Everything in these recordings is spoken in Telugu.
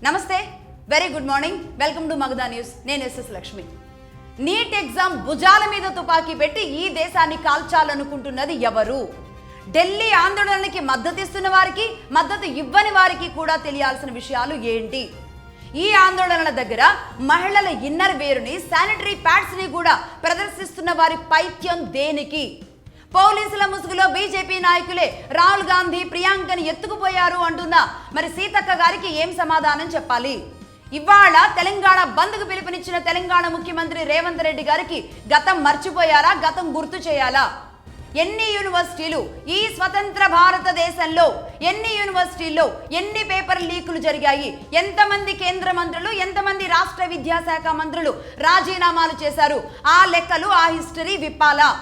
నమస్తే, very good morning. Welcome to Magadha news. నేను ఎస్ఎస్ లక్ష్మి. నీట్ ఎగ్జామ్ భుజాల మీద తుపాకీ పెట్టి ఈ దేశాన్ని కాల్చాలనుకుంటున్నది ఎవరు? ఢిల్లీ ఆందోళనకి మద్దతిస్తున్న వారికి, మద్దతు ఇవ్వని వారికి కూడా తెలియాల్సిన విషయాలు ఏంటి? ఈ ఆందోళనల దగ్గర మహిళల ఇన్నర్ వేరుని, శానిటరీ ప్యాడ్స్ ని కూడా ప్రదర్శిస్తున్న వారి పైత్యం దేనికి? పోలీసుల ముసుగులో బీజేపీ నాయకులే రాహుల్ గాంధీ, ప్రియాంకని ఎత్తుకుపోయారు అంటున్నా మరి సీతక్క గారికి ఏం సమాధానం చెప్పాలి? ఇవాళ తెలంగాణ బంద్కు పిలుపునిచ్చిన తెలంగాణ ముఖ్యమంత్రి రేవంత్ రెడ్డి గారికి గతం మర్చిపోయారా? గతం గుర్తు చేయాలా? ఎన్ని యూనివర్సిటీలు ఈ స్వతంత్ర భారతదేశంలో, ఎన్ని యూనివర్సిటీల్లో ఎన్ని పేపర్ లీకులు జరిగాయి? ఎంతమంది కేంద్ర మంత్రులు, ఎంతమంది రాష్ట్ర విద్యాశాఖ మంత్రులు రాజీనామాలు చేశారు? ఆ లెక్కలు, ఆ హిస్టరీ విప్పాలా?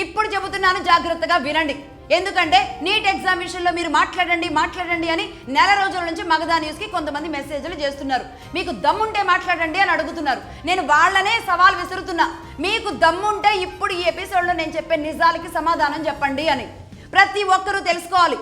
ఇప్పుడు చెబుతున్నాను, జాగ్రత్తగా వినండి. ఎందుకంటే నీట్ ఎగ్జామ్ విషయంలో మీరు మాట్లాడండి అని నెల రోజుల నుంచి మగధా న్యూస్కి కొంతమంది మెసేజ్లు చేస్తున్నారు. మీకు దమ్ముంటే మాట్లాడండి అని అడుగుతున్నారు. నేను వాళ్ళనే సవాల్ విసురుతున్నా. మీకు దమ్ముంటే ఇప్పుడు ఈ ఎపిసోడ్లో నేను చెప్పే నిజాలకి సమాధానం చెప్పండి అని. ప్రతి ఒక్కరూ తెలుసుకోవాలి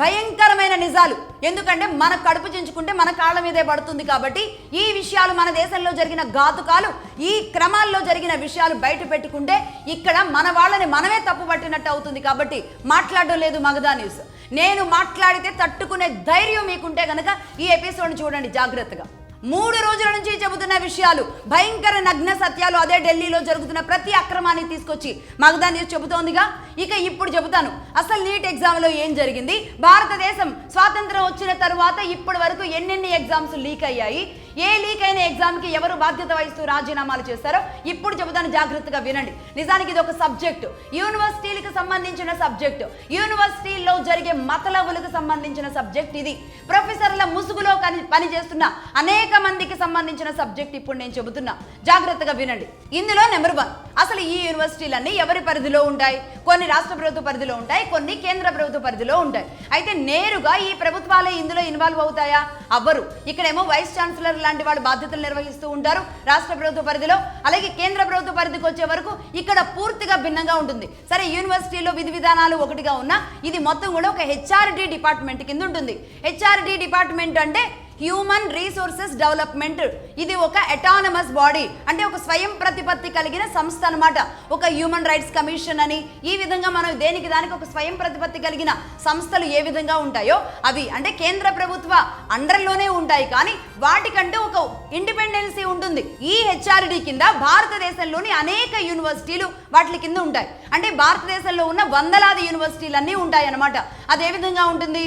భయంకరమైన నిజాలు. ఎందుకంటే మన కడుపు చించుకుంటే మన కాళ్ళ మీదే పడుతుంది. కాబట్టి ఈ విషయాలు, మన దేశంలో జరిగిన ఘాతుకాలు, ఈ క్రమాల్లో జరిగిన విషయాలు బయట పెట్టుకుంటే ఇక్కడ మన వాళ్ళని మనమే తప్పు పట్టినట్టు అవుతుంది. కాబట్టి మాట్లాడడం లేదు మగధా న్యూస్. నేను మాట్లాడితే తట్టుకునే ధైర్యం మీకుంటే కనుక ఈ ఎపిసోడ్ని చూడండి జాగ్రత్తగా. 3 రోజుల నుంచి చెబుతున్న విషయాలు, భయంకర నగ్న సత్యాలు, అదే ఢిల్లీలో జరుగుతున్న ప్రతి అక్రమాన్ని తీసుకొచ్చి మగధా న్యూస్ చెబుతోందిగా. ఇక ఇప్పుడు చెబుతాను అసలు నీట్ ఎగ్జామ్లో ఏం జరిగింది. భారతదేశం స్వాతంత్రం వచ్చిన తరువాత ఇప్పటి వరకు ఎన్నెన్ని ఎగ్జామ్స్ లీక్ అయ్యాయి, ఏ లీక్ అయిన ఎగ్జామ్కి ఎవరు బాధ్యత వహిస్తూ రాజీనామాలు చేస్తారో ఇప్పుడు చెబుతాను, జాగ్రత్తగా వినండి. నిజానికి ఇది ఒక సబ్జెక్టు, యూనివర్సిటీలకు సంబంధించిన సబ్జెక్టు, యూనివర్సిటీల్లో జరిగే మతలబులకు సంబంధించిన సబ్జెక్ట్ ఇది. ప్రొఫెసర్ల ముసుగులో పనిచేస్తున్న అనేక మందికి సంబంధించిన సబ్జెక్ట్ ఇప్పుడు నేను చెబుతున్నా, జాగ్రత్తగా వినండి. ఇందులో నెంబర్ 1, అసలు ఈ యూనివర్సిటీలన్నీ ఎవరి పరిధిలో ఉంటాయి? కొన్ని రాష్ట్ర ప్రభుత్వ పరిధిలో ఉంటాయి, కొన్ని కేంద్ర ప్రభుత్వ పరిధిలో ఉంటాయి. అయితే నేరుగా ఈ ప్రభుత్వాలే ఇందులో ఇన్వాల్వ్ అవుతాయా? అవ్వరు. ఇక్కడేమో వైస్ ఛాన్సలర్ లాంటి వాళ్ళు బాధ్యతలు నిర్వహిస్తూ ఉంటారు రాష్ట్ర ప్రభుత్వ పరిధిలో. అలాగే కేంద్ర ప్రభుత్వ పరిధికి వచ్చే వరకు ఇక్కడ పూర్తిగా భిన్నంగా ఉంటుంది. సరే, యూనివర్సిటీలో విధి విధానాలు ఒకటిగా ఉన్నా ఇది మొత్తం కూడా ఒక హెచ్ఆర్డి డిపార్ట్మెంట్ కింద ఉంటుంది. హెచ్ఆర్డి డిపార్ట్మెంట్ అంటే హ్యూమన్ రీసోర్సెస్ డెవలప్మెంట్. ఇది ఒక అటానమస్ బాడీ, అంటే ఒక స్వయం ప్రతిపత్తి కలిగిన సంస్థ అనమాట. ఒక హ్యూమన్ రైట్స్ కమిషన్ అని, ఈ విధంగా మనం దేనికి దానికి ఒక స్వయం ప్రతిపత్తి కలిగిన సంస్థలు ఏ విధంగా ఉంటాయో అవి అంటే కేంద్ర ప్రభుత్వ అండర్లోనే ఉంటాయి. కానీ వాటికంటే ఒక ఇండిపెండెన్సీ ఉంటుంది. ఈ హెచ్ఆర్డి కింద భారతదేశంలోని అనేక యూనివర్సిటీలు వాటి కింద ఉంటాయి. అంటే భారతదేశంలో ఉన్న వందలాది యూనివర్సిటీలన్నీ ఉంటాయి అన్నమాట. అదే విధంగా ఉంటుంది.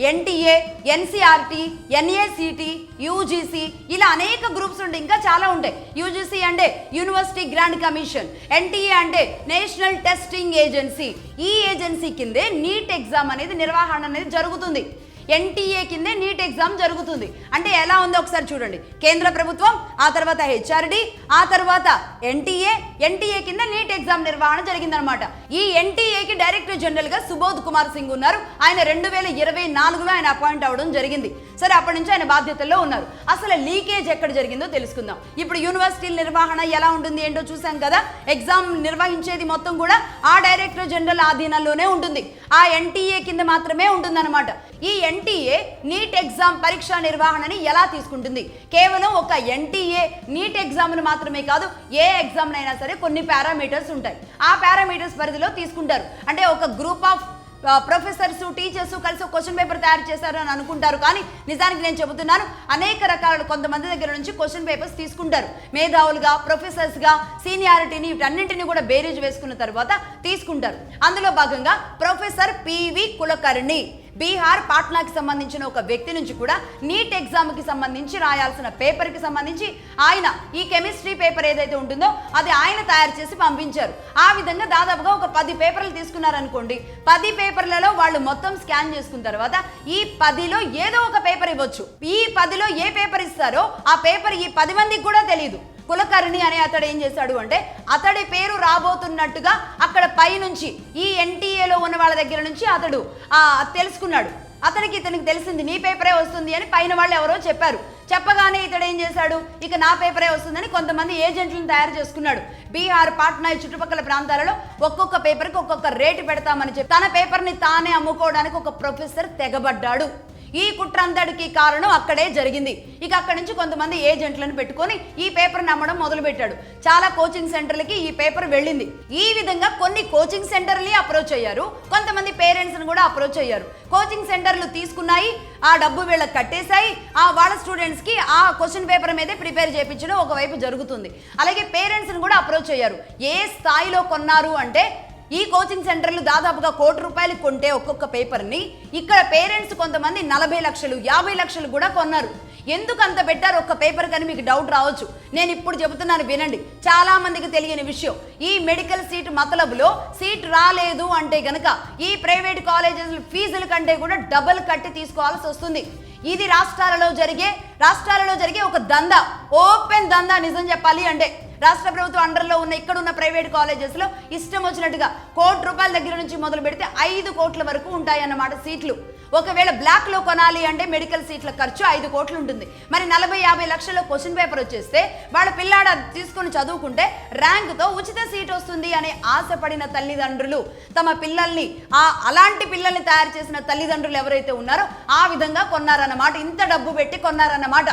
ఎన్టీఏ, ఎన్సీఆర్టీ, ఎన్ఏసిటి, యూజీసీ, ఇలా అనేక గ్రూప్స్ ఉంటాయి. ఇంకా చాలా ఉంటాయి. యూజీసీ అంటే యూనివర్సిటీ గ్రాంట్ కమిషన్, ఎన్టీఏ అంటే నేషనల్ టెస్టింగ్ ఏజెన్సీ. ఈ ఏజెన్సీ కిందే నీట్ ఎగ్జామ్ అనేది నిర్వహణ అనేది జరుగుతుంది. ఎన్టీఏ కిందే నీట్ ఎగ్జామ్ జరుగుతుంది. అంటే ఎలా ఉందో ఒకసారి చూడండి. కేంద్ర ప్రభుత్వం, ఆ తర్వాత హెచ్ఆర్డి, ఆ తర్వాత ఎన్టీఏ కింద నీట్ ఎగ్జామ్ నిర్వహణ జరిగిందనమాట. ఈ ఎన్టీఏకి డైరెక్టర్ జనరల్ గా సుబోధ్ కుమార్ సింగ్ ఉన్నారు. ఆయన 2024లో ఆయన అపాయింట్ అవ్వడం జరిగింది. సరే, అప్పటి నుంచి ఆయన బాధ్యతల్లో ఉన్నారు. అసలు లీకేజ్ ఎక్కడ జరిగిందో తెలుసుకుందాం. ఇప్పుడు యూనివర్సిటీల నిర్వహణ ఎలా ఉంటుంది ఏంటో చూసాం కదా. ఎగ్జామ్ నిర్వహించేది మొత్తం కూడా ఆ డైరెక్టర్ జనరల్ ఆధీనంలోనే ఉంటుంది. ఆ ఎన్టీఏ కింద మాత్రమే ఉంటుందన్నమాట. ఈ ఎన్టీఏ నీట్ ఎగ్జామ్ పరీక్ష నిర్వహణని ఎలా తీసుకుంటుంది? కేవలం ఒక ఎన్టీఏ నీట్ ఎగ్జామ్ను మాత్రమే కాదు, ఏ ఎగ్జామ్ అయినా సరే కొన్ని పారామీటర్స్ ఉంటాయి. ఆ పారామీటర్స్ పరిధిలో తీసుకుంటారు. అంటే ఒక గ్రూప్ ఆఫ్ ప్రొఫెసర్స్, టీచర్స్ కలిసి క్వశ్చన్ పేపర్ తయారు చేశారు అని అనుకుంటారు. కానీ నిజానికి నేను చెబుతున్నాను, అనేక రకాల కొంతమంది దగ్గర నుంచి క్వశ్చన్ పేపర్స్ తీసుకుంటారు. మేధావులుగా, ప్రొఫెసర్స్గా సీనియారిటీని వీటన్నింటినీ కూడా బేరీజ్ వేసుకున్న తర్వాత తీసుకుంటారు. అందులో భాగంగా ప్రొఫెసర్ పివి కులకర్ణి, బీహార్ పాట్నాకి సంబంధించిన ఒక వ్యక్తి నుంచి కూడా నీట్ ఎగ్జామ్కి సంబంధించి రాయాల్సిన పేపర్కి సంబంధించి ఆయన ఈ కెమిస్ట్రీ పేపర్ ఏదైతే ఉంటుందో అది ఆయన తయారు చేసి పంపించారు. ఆ విధంగా దాదాపుగా ఒక 10 పేపర్లు తీసుకున్నారనుకోండి. 10 పేపర్లలో వాళ్ళు మొత్తం స్కాన్ చేసుకున్న తర్వాత ఈ 10లో ఏదో ఒక పేపర్ ఇవ్వచ్చు. ఈ 10లో ఏ పేపర్ ఇస్తారో ఆ పేపర్ ఈ 10 మందికి కూడా తెలియదు. కులకర్ణి అనే అతడు ఏం చేశాడు అంటే, అతడి పేరు రాబోతున్నట్టుగా అక్కడ పై నుంచి ఈ ఎన్టీఏలో ఉన్న వాళ్ళ దగ్గర నుంచి అతడు తెలుసుకున్నాడు. ఇతనికి తెలిసింది నీ పేపరే వస్తుంది అని పైన వాళ్ళు ఎవరో చెప్పారు. చెప్పగానే ఇతడు ఏం చేశాడు, ఇక నా పేపరే వస్తుందని కొంతమంది ఏజెంట్లను తయారు చేసుకున్నాడు. బీహార్, పాట్నా చుట్టుపక్కల ప్రాంతాలలో ఒక్కొక్క పేపర్కి ఒక్కొక్క రేటు పెడతామని చెప్పి తన పేపర్ని తానే అమ్ముకోవడానికి ఒక ప్రొఫెసర్ తెగబడ్డాడు. ఈ కుట్ర అంతటికి కారణం అక్కడే జరిగింది. ఇక అక్కడి నుంచి కొంతమంది ఏజెంట్లను పెట్టుకొని ఈ పేపర్ నమ్మడం మొదలు పెట్టాడు. చాలా కోచింగ్ సెంటర్లకి ఈ పేపర్ వెళ్ళింది. ఈ విధంగా కొన్ని కోచింగ్ సెంటర్ని అప్రోచ్ అయ్యారు, కొంతమంది పేరెంట్స్ని కూడా అప్రోచ్ అయ్యారు. కోచింగ్ సెంటర్లు తీసుకున్నాయి, ఆ డబ్బు వీళ్ళకి కట్టేశాయి, వాళ్ళ స్టూడెంట్స్కి ఆ క్వశ్చన్ పేపర్ మీదే ప్రిపేర్ చేయించడం ఒకవైపు జరుగుతుంది. అలాగే పేరెంట్స్ని కూడా అప్రోచ్ అయ్యారు. ఏ స్థాయిలో కొన్నారు అంటే ఈ కోచింగ్ సెంటర్లు దాదాపుగా ₹1,00,00,000 కొంటే ఒక్కొక్క పేపర్ని ఇక్కడ పేరెంట్స్ కొంతమంది 40 లక్షలు 50 లక్షలు కూడా కొన్నారు. ఎందుకు అంత పెట్టారు ఒక్క పేపర్ కానీ మీకు డౌట్ రావచ్చు. నేను ఇప్పుడు చెబుతున్నాను వినండి, చాలా మందికి తెలియని విషయం. ఈ మెడికల్ సీట్ మతలబులో సీట్ రాలేదు అంటే గనక ఈ ప్రైవేట్ కాలేజెస్ ఫీజుల కంటే కూడా డబుల్ కట్టి తీసుకోవాల్సి వస్తుంది. ఇది రాష్ట్రాలలో జరిగే ఒక దందా, ఓపెన్ దందా. నిజం చెప్పాలి అంటే రాష్ట్ర ప్రభుత్వం అండర్లో ఉన్న ఇక్కడ ఉన్న ప్రైవేట్ కాలేజెస్లో ఇష్టం వచ్చినట్టుగా ₹1,00,00,000 దగ్గర నుంచి మొదలు పెడితే 5 కోట్ల వరకు ఉంటాయన్నమాట సీట్లు. ఒకవేళ బ్లాక్లో కొనాలి అంటే మెడికల్ సీట్ల ఖర్చు 5 కోట్లు ఉంటుంది. మరి 40-50 లక్షల క్వశ్చన్ పేపర్ వచ్చేస్తే వాళ్ళ పిల్లాడ తీసుకొని చదువుకుంటే ర్యాంకుతో ఉచిత సీట్ వస్తుంది అనే ఆశపడిన తల్లిదండ్రులు తమ పిల్లల్ని అలాంటి పిల్లల్ని తయారు చేసిన తల్లిదండ్రులు ఎవరైతే ఉన్నారో ఆ విధంగా కొన్నారన్నమాట. ఇంత డబ్బు పెట్టి కొన్నారన్నమాట.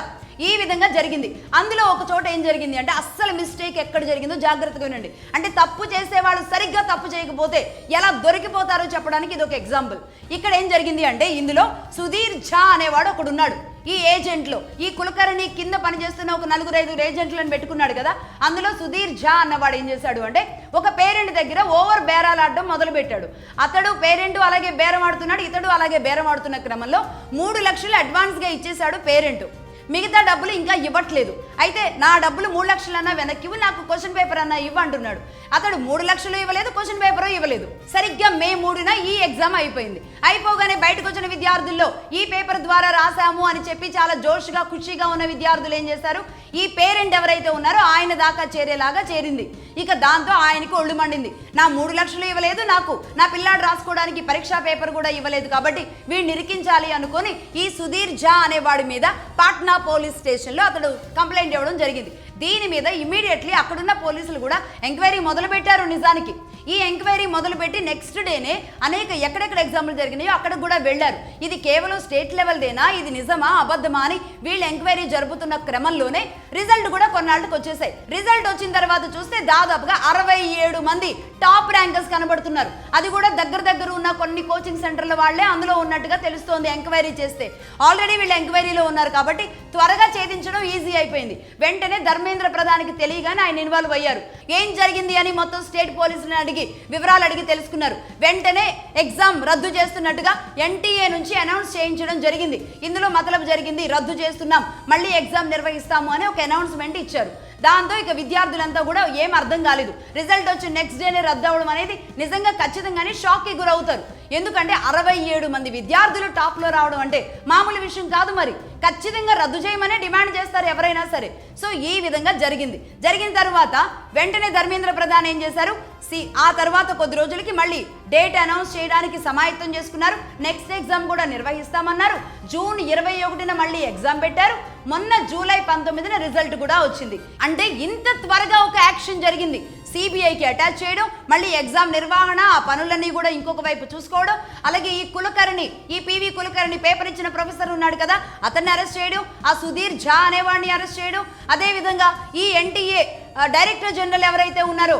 ఈ విధంగా జరిగింది. అందులో ఒక చోట ఏం జరిగింది అంటే అస్సలు మిస్టేక్ ఎక్కడ జరిగిందో జాగ్రత్తగా వినండి. అంటే తప్పు చేసేవాళ్ళు సరిగ్గా తప్పు చేయకపోతే ఎలా దొరికిపోతారో చెప్పడానికి ఇది ఒక ఎగ్జాంపుల్. ఇక్కడ ఏం జరిగింది అంటే ఇందులో సుధీర్ ఝా అనేవాడు ఒకడు ఉన్నాడు. ఈ ఏజెంట్లో ఈ కులకర్ణి కింద పనిచేస్తున్న ఒక 4-5 ఏజెంట్లను పెట్టుకున్నాడు కదా. అందులో సుధీర్ ఝా అన్నవాడు ఏం చేశాడు అంటే ఒక పేరెంట్ దగ్గర ఓవర్ బేరాలు ఆడడం మొదలు పెట్టాడు. అతడు పేరెంట్ అలాగే బేరం ఆడుతున్నాడు, ఇతడు అలాగే బేరం ఆడుతున్న క్రమంలో 3 లక్షలు అడ్వాన్స్గా ఇచ్చేశాడు పేరెంట్. మిగతా డబ్బులు ఇంకా ఇవ్వట్లేదు. అయితే నా డబ్బులు 3 లక్షలన్నా వెనక్కి ఇవ్వు, నాకు క్వశ్చన్ పేపర్ అన్నా ఇవ్వ అంటున్నాడు. అతడు 3 లక్షలు ఇవ్వలేదు, క్వశ్చన్ పేపర్ ఇవ్వలేదు. సరిగ్గా మే 3న ఈ ఎగ్జామ్ అయిపోయింది. అయిపోగానే బయటకు వచ్చిన విద్యార్థుల్లో ఈ పేపర్ ద్వారా రాసాము అని చెప్పి చాలా జోష్గా ఖుషీగా ఉన్న విద్యార్థులు ఏం చేశారు, ఈ పేరెంట్ ఎవరైతే ఉన్నారో ఆయన దాకా చేరేలాగా చేరింది. ఇక దాంతో ఆయనకు ఒళ్ళు మండింది. నా 3 లక్షలు ఇవ్వలేదు, నాకు నా పిల్లాడు రాసుకోవడానికి పరీక్షా పేపర్ కూడా ఇవ్వలేదు, కాబట్టి వీడిని ఇరికించాలి అనుకొని ఈ సుధీర్ ఝా అనేవాడి మీద పాట్నా పోలీస్ స్టేషన్లో అతడు కంప్లైంట్ ఇవ్వడం జరిగింది. దీని మీద ఇమీడియట్లీ అక్కడున్న పోలీసులు కూడా ఎంక్వైరీ మొదలు పెట్టారు. నిజానికి ఈ ఎంక్వైరీ మొదలుపెట్టి నెక్స్ట్ డేనే అనేక ఎక్కడెక్కడ ఎగ్జామ్లు జరిగినాయో అక్కడ కూడా వెళ్లారు. ఇది కేవలం స్టేట్ లెవెల్దేనా, ఇది నిజమా అబద్ధమా అని వీళ్ళు ఎంక్వైరీ జరుపుతున్న క్రమంలోనే రిజల్ట్ కూడా కొన్నాళ్ళకి వచ్చేసాయి. రిజల్ట్ వచ్చిన తర్వాత చూస్తే దాదాపుగా 67 మంది టాప్ ర్యాంకర్స్ కనబడుతున్నారు. అది కూడా దగ్గర ఉన్న కొన్ని కోచింగ్ సెంటర్ల వాళ్లే అందులో ఉన్నట్టుగా తెలుస్తోంది ఎంక్వైరీ చేస్తే. ఆల్రెడీ వీళ్ళు ఎంక్వైరీలో ఉన్నారు కాబట్టి త్వరగా ఛేదించడం ఈజీ అయిపోయింది. వెంటనే ధర్మేంద్ర ప్రధానికి తెలియగానే ఆయన ఇన్వాల్వ్ అయ్యారు. ఏం జరిగింది అని మొత్తం స్టేట్ పోలీసులను వివరాలు అడిగి తెలుసుకున్నారు. వెంటనే ఎగ్జామ్ రద్దు చేస్తున్నట్టుగా ఎన్టీఏ నుంచి అనౌన్స్ చేయించడం జరిగింది. ఇందులో మతలబు జరిగింది, రద్దు చేస్తున్నాం, మళ్ళీ ఎగ్జామ్ నిర్వహిస్తాము అని ఒక అనౌన్స్మెంట్ ఇచ్చారు. దాంతో ఇక విద్యార్థులంతా కూడా ఏం అర్థం కాలేదు. రిజల్ట్ వచ్చి నెక్స్ట్ డేనే రద్దు అవ్వడం అనేది నిజంగా ఖచ్చితంగానే షాక్కి గురవుతారు. ఎందుకంటే 67 మంది విద్యార్థులు టాప్లో రావడం అంటే మామూలు విషయం కాదు. మరి ఖచ్చితంగా రద్దు చేయమనే డిమాండ్ చేస్తారు ఎవరైనా సరే. సో ఈ విధంగా జరిగిన తర్వాత వెంటనే ధర్మేంద్ర ప్రధాన్ ఏం చేశారు, ఆ తర్వాత కొద్ది రోజులకి మళ్ళీ డేట్ అనౌన్స్ చేయడానికి సమాయత్తం చేసుకున్నారు. నెక్స్ట్ ఎగ్జామ్ కూడా నిర్వహిస్తామన్నారు. జూన్ 21న మళ్ళీ ఎగ్జామ్ పెట్టారు. మొన్న జూలై 19న రిజల్ట్ కూడా వచ్చింది. అంటే ఇంత త్వరగా ఒక యాక్షన్ జరిగింది. సిబిఐకి అటాచ్ చేయడం, మళ్ళీ ఎగ్జామ్ నిర్వహణ, ఆ పనులన్నీ కూడా ఇంకొక వైపు చూసుకోవడం, అలాగే ఈ కులకర్ణి, ఈ పివి కులకర్ణి పేపర్ ఇచ్చిన ప్రొఫెసర్ ఉన్నాడు కదా, అతన్ని అరెస్ట్ చేయడం, ఆ సుధీర్ ఝా అనేవాడిని అరెస్ట్ చేయడం, అదేవిధంగా ఈ ఎన్టీఏ డైరెక్టర్ జనరల్ ఎవరైతే ఉన్నారో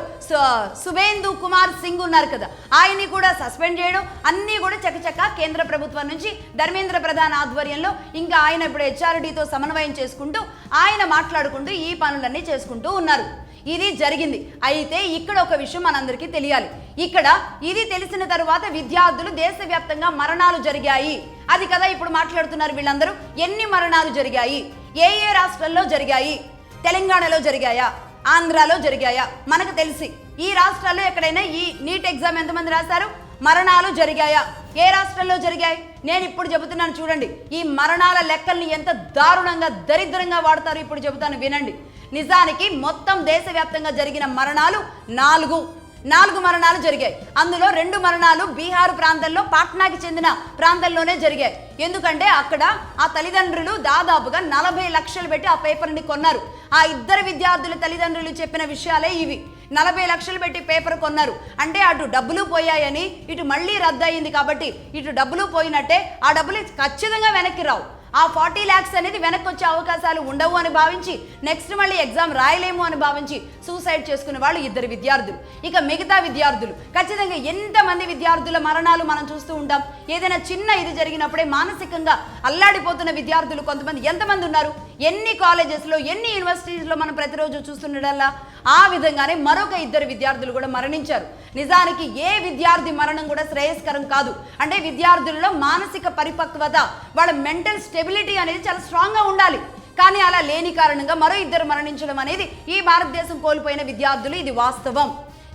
సువేందు కుమార్ సింగ్ ఉన్నారు కదా, ఆయన్ని కూడా సస్పెండ్ చేయడం, అన్నీ కూడా చకచక కేంద్ర ప్రభుత్వం నుంచి ధర్మేంద్ర ప్రధాన్ ఆధ్వర్యంలో ఇంకా ఆయన ఇప్పుడు హెచ్ఆర్డీతో సమన్వయం చేసుకుంటూ ఆయన మాట్లాడుకుంటూ ఈ పనులన్నీ చేసుకుంటూ ఉన్నారు. ఇది జరిగింది. అయితే ఇక్కడ ఒక విషయం మనందరికీ తెలియాలి. ఇక్కడ ఇది తెలిసిన తరువాత విద్యార్థులు దేశవ్యాప్తంగా మరణాలు జరిగాయి, అది కదా ఇప్పుడు మాట్లాడుతున్నారు వీళ్ళందరూ. ఎన్ని మరణాలు జరిగాయి, ఏ రాష్ట్రాల్లో జరిగాయి, తెలంగాణలో జరిగాయా, ఆంధ్రాలో జరిగాయా? మనకు తెలిసి ఈ రాష్ట్రాల్లో ఎక్కడైనా ఈ నీట్ ఎగ్జామ్ ఎంతమంది రాశారు, మరణాలు జరిగాయా, ఏ రాష్ట్రంలో జరిగాయి? నేను ఇప్పుడు చెబుతున్నాను చూడండి. ఈ మరణాల లెక్కల్ని ఎంత దారుణంగా దరిద్రంగా వాడతారు ఇప్పుడు చెబుతాను వినండి. నిజానికి మొత్తం దేశవ్యాప్తంగా జరిగిన మరణాలు 4 మరణాలు జరిగాయి. అందులో 2 మరణాలు బీహార్ ప్రాంతంలో పాట్నాకి చెందిన ప్రాంతంలోనే జరిగాయి. ఎందుకంటే అక్కడ ఆ తల్లిదండ్రులు దాదాపుగా 40 లక్షలు పెట్టి ఆ పేపర్ని కొన్నారు. ఆ ఇద్దరు విద్యార్థుల తల్లిదండ్రులు చెప్పిన విషయాలే ఇవి. 40 లక్షలు పెట్టి పేపర్ కొన్నారు అంటే అటు డబ్బులు పోయాయని ఇటు మళ్ళీ రద్దు అయింది కాబట్టి ఇటు డబ్బులు పోయినట్టే ఆ డబ్బులు ఖచ్చితంగా వెనక్కి రావు. ఆ 40 lakhs అనేది వెనక్కి వచ్చే అవకాశాలు ఉండవు అని భావించి నెక్స్ట్ మళ్ళీ ఎగ్జామ్ రాయలేము అని భావించి సూసైడ్ చేసుకునే వాళ్ళు 2 విద్యార్థులు. ఇక మిగతా విద్యార్థులు ఖచ్చితంగా ఎంతమంది విద్యార్థుల మరణాలు మనం చూస్తూ ఉంటాం. ఏదైనా చిన్న ఇది జరిగినప్పుడే మానసికంగా అల్లాడిపోతున్న విద్యార్థులు కొంతమంది ఎంతమంది ఉన్నారు, ఎన్ని కాలేజెస్లో ఎన్ని యూనివర్సిటీస్లో మనం ప్రతిరోజు చూస్తుండటల్లా. ఆ విధంగానే మరొక 2 విద్యార్థులు కూడా మరణించారు. నిజానికి ఏ విద్యార్థి మరణం కూడా శ్రేయస్కరం కాదు. అంటే విద్యార్థులలో మానసిక పరిపక్వత, వాళ్ళ మెంటల్ స్టెబిలిటీ అనేది చాలా స్ట్రాంగ్గా ఉండాలి. కానీ అలా లేని కారణంగా మరో 2 మరణించడం అనేది ఈ భారతదేశం కోల్పోయిన విద్యార్థులు, ఇది వాస్తవం,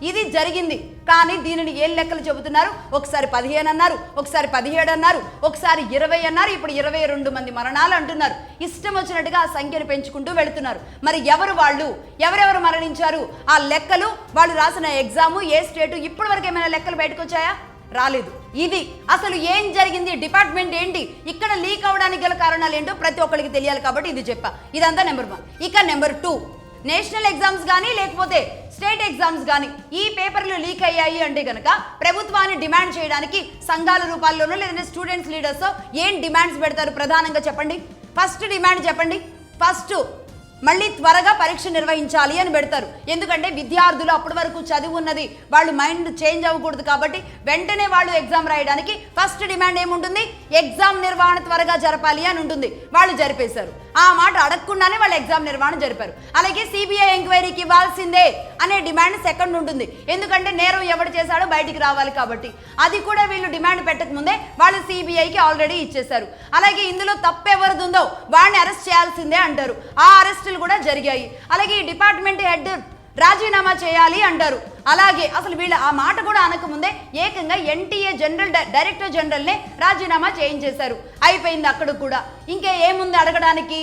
ఇది జరిగింది. కానీ దీనిని ఏం లెక్కలు చెబుతున్నారు, ఒకసారి 15 అన్నారు, ఒకసారి 17 అన్నారు, ఒకసారి 20 అన్నారు, ఇప్పుడు 22 మంది మరణాలు అంటున్నారు. ఇష్టం వచ్చినట్టుగా ఆ సంఖ్యను పెంచుకుంటూ వెళుతున్నారు. మరి ఎవరు వాళ్ళు, ఎవరెవరు మరణించారు, ఆ లెక్కలు, వాళ్ళు రాసిన ఎగ్జాము, ఏ స్టేటు, ఇప్పటి వరకు ఏమైనా లెక్కలు బయటకు వచ్చాయా? రాలేదు. ఇది అసలు ఏం జరిగింది, డిపార్ట్మెంట్ ఏంటి, ఇక్కడ లీక్ అవడానికి గల కారణాలు ఏంటో ప్రతి ఒక్కరికి తెలియాలి కాబట్టి ఇది చెప్పా. ఇదంతా నెంబర్ 1. ఇక నెంబర్ 2, నేషనల్ ఎగ్జామ్స్ కానీ లేకపోతే స్టేట్ ఎగ్జామ్స్ కానీ ఈ పేపర్లు లీక్ అయ్యాయి అంటే కనుక ప్రభుత్వాన్ని డిమాండ్ చేయడానికి సంఘాల రూపాల్లోనూ లేదంటే స్టూడెంట్స్ లీడర్స్ ఏం డిమాండ్స్ పెడతారు ప్రధానంగా చెప్పండి. ఫస్ట్ డిమాండ్ చెప్పండి. ఫస్ట్ మళ్ళీ త్వరగా పరీక్ష నిర్వహించాలి అని పెడతారు. ఎందుకంటే విద్యార్థులు అప్పటి వరకు చదివి ఉన్నది వాళ్ళు మైండ్ చేంజ్ అవ్వకూడదు కాబట్టి వెంటనే వాళ్ళు ఎగ్జామ్ రాయడానికి ఫస్ట్ డిమాండ్ ఏముంటుంది, ఎగ్జామ్ నిర్వహణ త్వరగా జరపాలి అని ఉంటుంది. వాళ్ళు జరిపేశారు. ఆ మాట అడగకుండానే వాళ్ళు ఎగ్జామ్ నిర్వహణ జరిపారు. అలాగే సిబిఐ ఎంక్వైరీకి ఇవ్వాల్సిందే అనే డిమాండ్ సెకండ్ ఉంటుంది. ఎందుకంటే నేరం ఎవడు చేశాడో బయటికి రావాలి కాబట్టి. అది కూడా వీళ్ళు డిమాండ్ పెట్టకముందే వాళ్ళు సిబిఐకి ఆల్రెడీ ఇచ్చేశారు. అలాగే ఇందులో తప్పెవరిది ఉందో వాడిని అరెస్ట్ చేయాల్సిందే అంటారు. ఆ అరెస్టులు కూడా జరిగాయి. అలాగే ఈ డిపార్ట్మెంట్ హెడ్ రాజీనామా చేయాలి అంటారు. అలాగే అసలు వీళ్ళు ఆ మాట కూడా అనకముందే ఏకంగా ఎన్టీఏ డైరెక్టర్ జనరల్నే రాజీనామా చేయించేశారు. అయిపోయింది అక్కడ కూడా. ఇంకా ఏముంది అడగడానికి,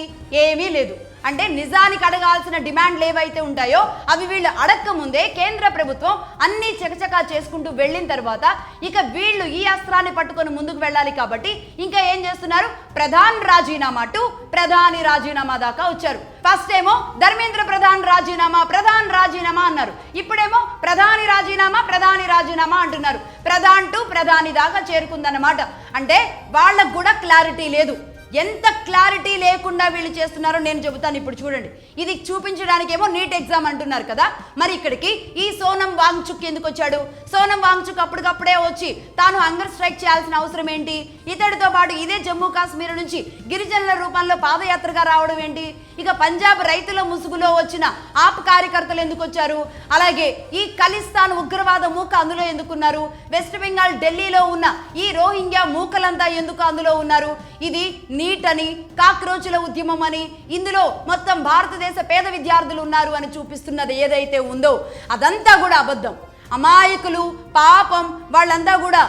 ఏమీ లేదు. అంటే నిజానికి అడగాల్సిన డిమాండ్లు ఏవైతే ఉంటాయో అవి వీళ్ళు అడక్క ముందే కేంద్ర ప్రభుత్వం అన్ని చకచకా చేసుకుంటూ వెళ్ళిన తర్వాత ఇక వీళ్ళు ఈ అస్త్రాన్ని పట్టుకొని ముందుకు వెళ్ళాలి కాబట్టి ఇంకా ఏం చేస్తున్నారు, ప్రధాని రాజీనామా టు ప్రధాని రాజీనామా దాకా వచ్చారు. ఫస్ట్ ఏమో ధర్మేంద్ర ప్రధాన్ రాజీనామా అన్నారు. ఇప్పుడేమో ప్రధాని రాజీనామా అంటున్నారు. ప్రధాన్ టు ప్రధాని దాకా చేరుకుందన్నమాట. అంటే వాళ్ళకు కూడా క్లారిటీ లేదు. ఎంత క్లారిటీ లేకుండా వీళ్ళు చేస్తున్నారో నేను చెబుతాను. ఇప్పుడు చూడండి, ఇది చూపించడానికేమో నీట్ ఎగ్జామ్ అంటున్నారు కదా, మరి ఇక్కడికి ఈ సోనం వాంగ్చుక్ ఎందుకు వచ్చాడు? సోనం వాంగ్చుక్ అప్పటికప్పుడే వచ్చి తాను హంగర్ స్ట్రైక్ చేయాల్సిన అవసరం ఏంటి? ఇతడితో పాటు ఇదే జమ్మూ కాశ్మీర్ నుంచి గిరిజనుల రూపంలో పాదయాత్రగా రావడం ఏంటి? ఇక పంజాబ్ రైతుల ముసుగులో వచ్చిన ఆప్ కార్యకర్తలు ఎందుకు వచ్చారు? అలాగే ఈ ఖలిస్తాన్ ఉగ్రవాద మూక అందులో ఎందుకున్నారు? వెస్ట్ బెంగాల్ ఢిల్లీలో ఉన్న ఈ రోహింగ్యా మూకలంతా ఎందుకు అందులో ఉన్నారు? ఇది నీట్ అని, కాక్రోచుల ఉద్యమం అని, ఇందులో మొత్తం భారతదేశ పేద విద్యార్థులు ఉన్నారు అని చూపిస్తున్నది ఏదైతే ఉందో అదంతా కూడా అబద్ధం. అమాయకులు, పాపం, వాళ్ళంతా కూడా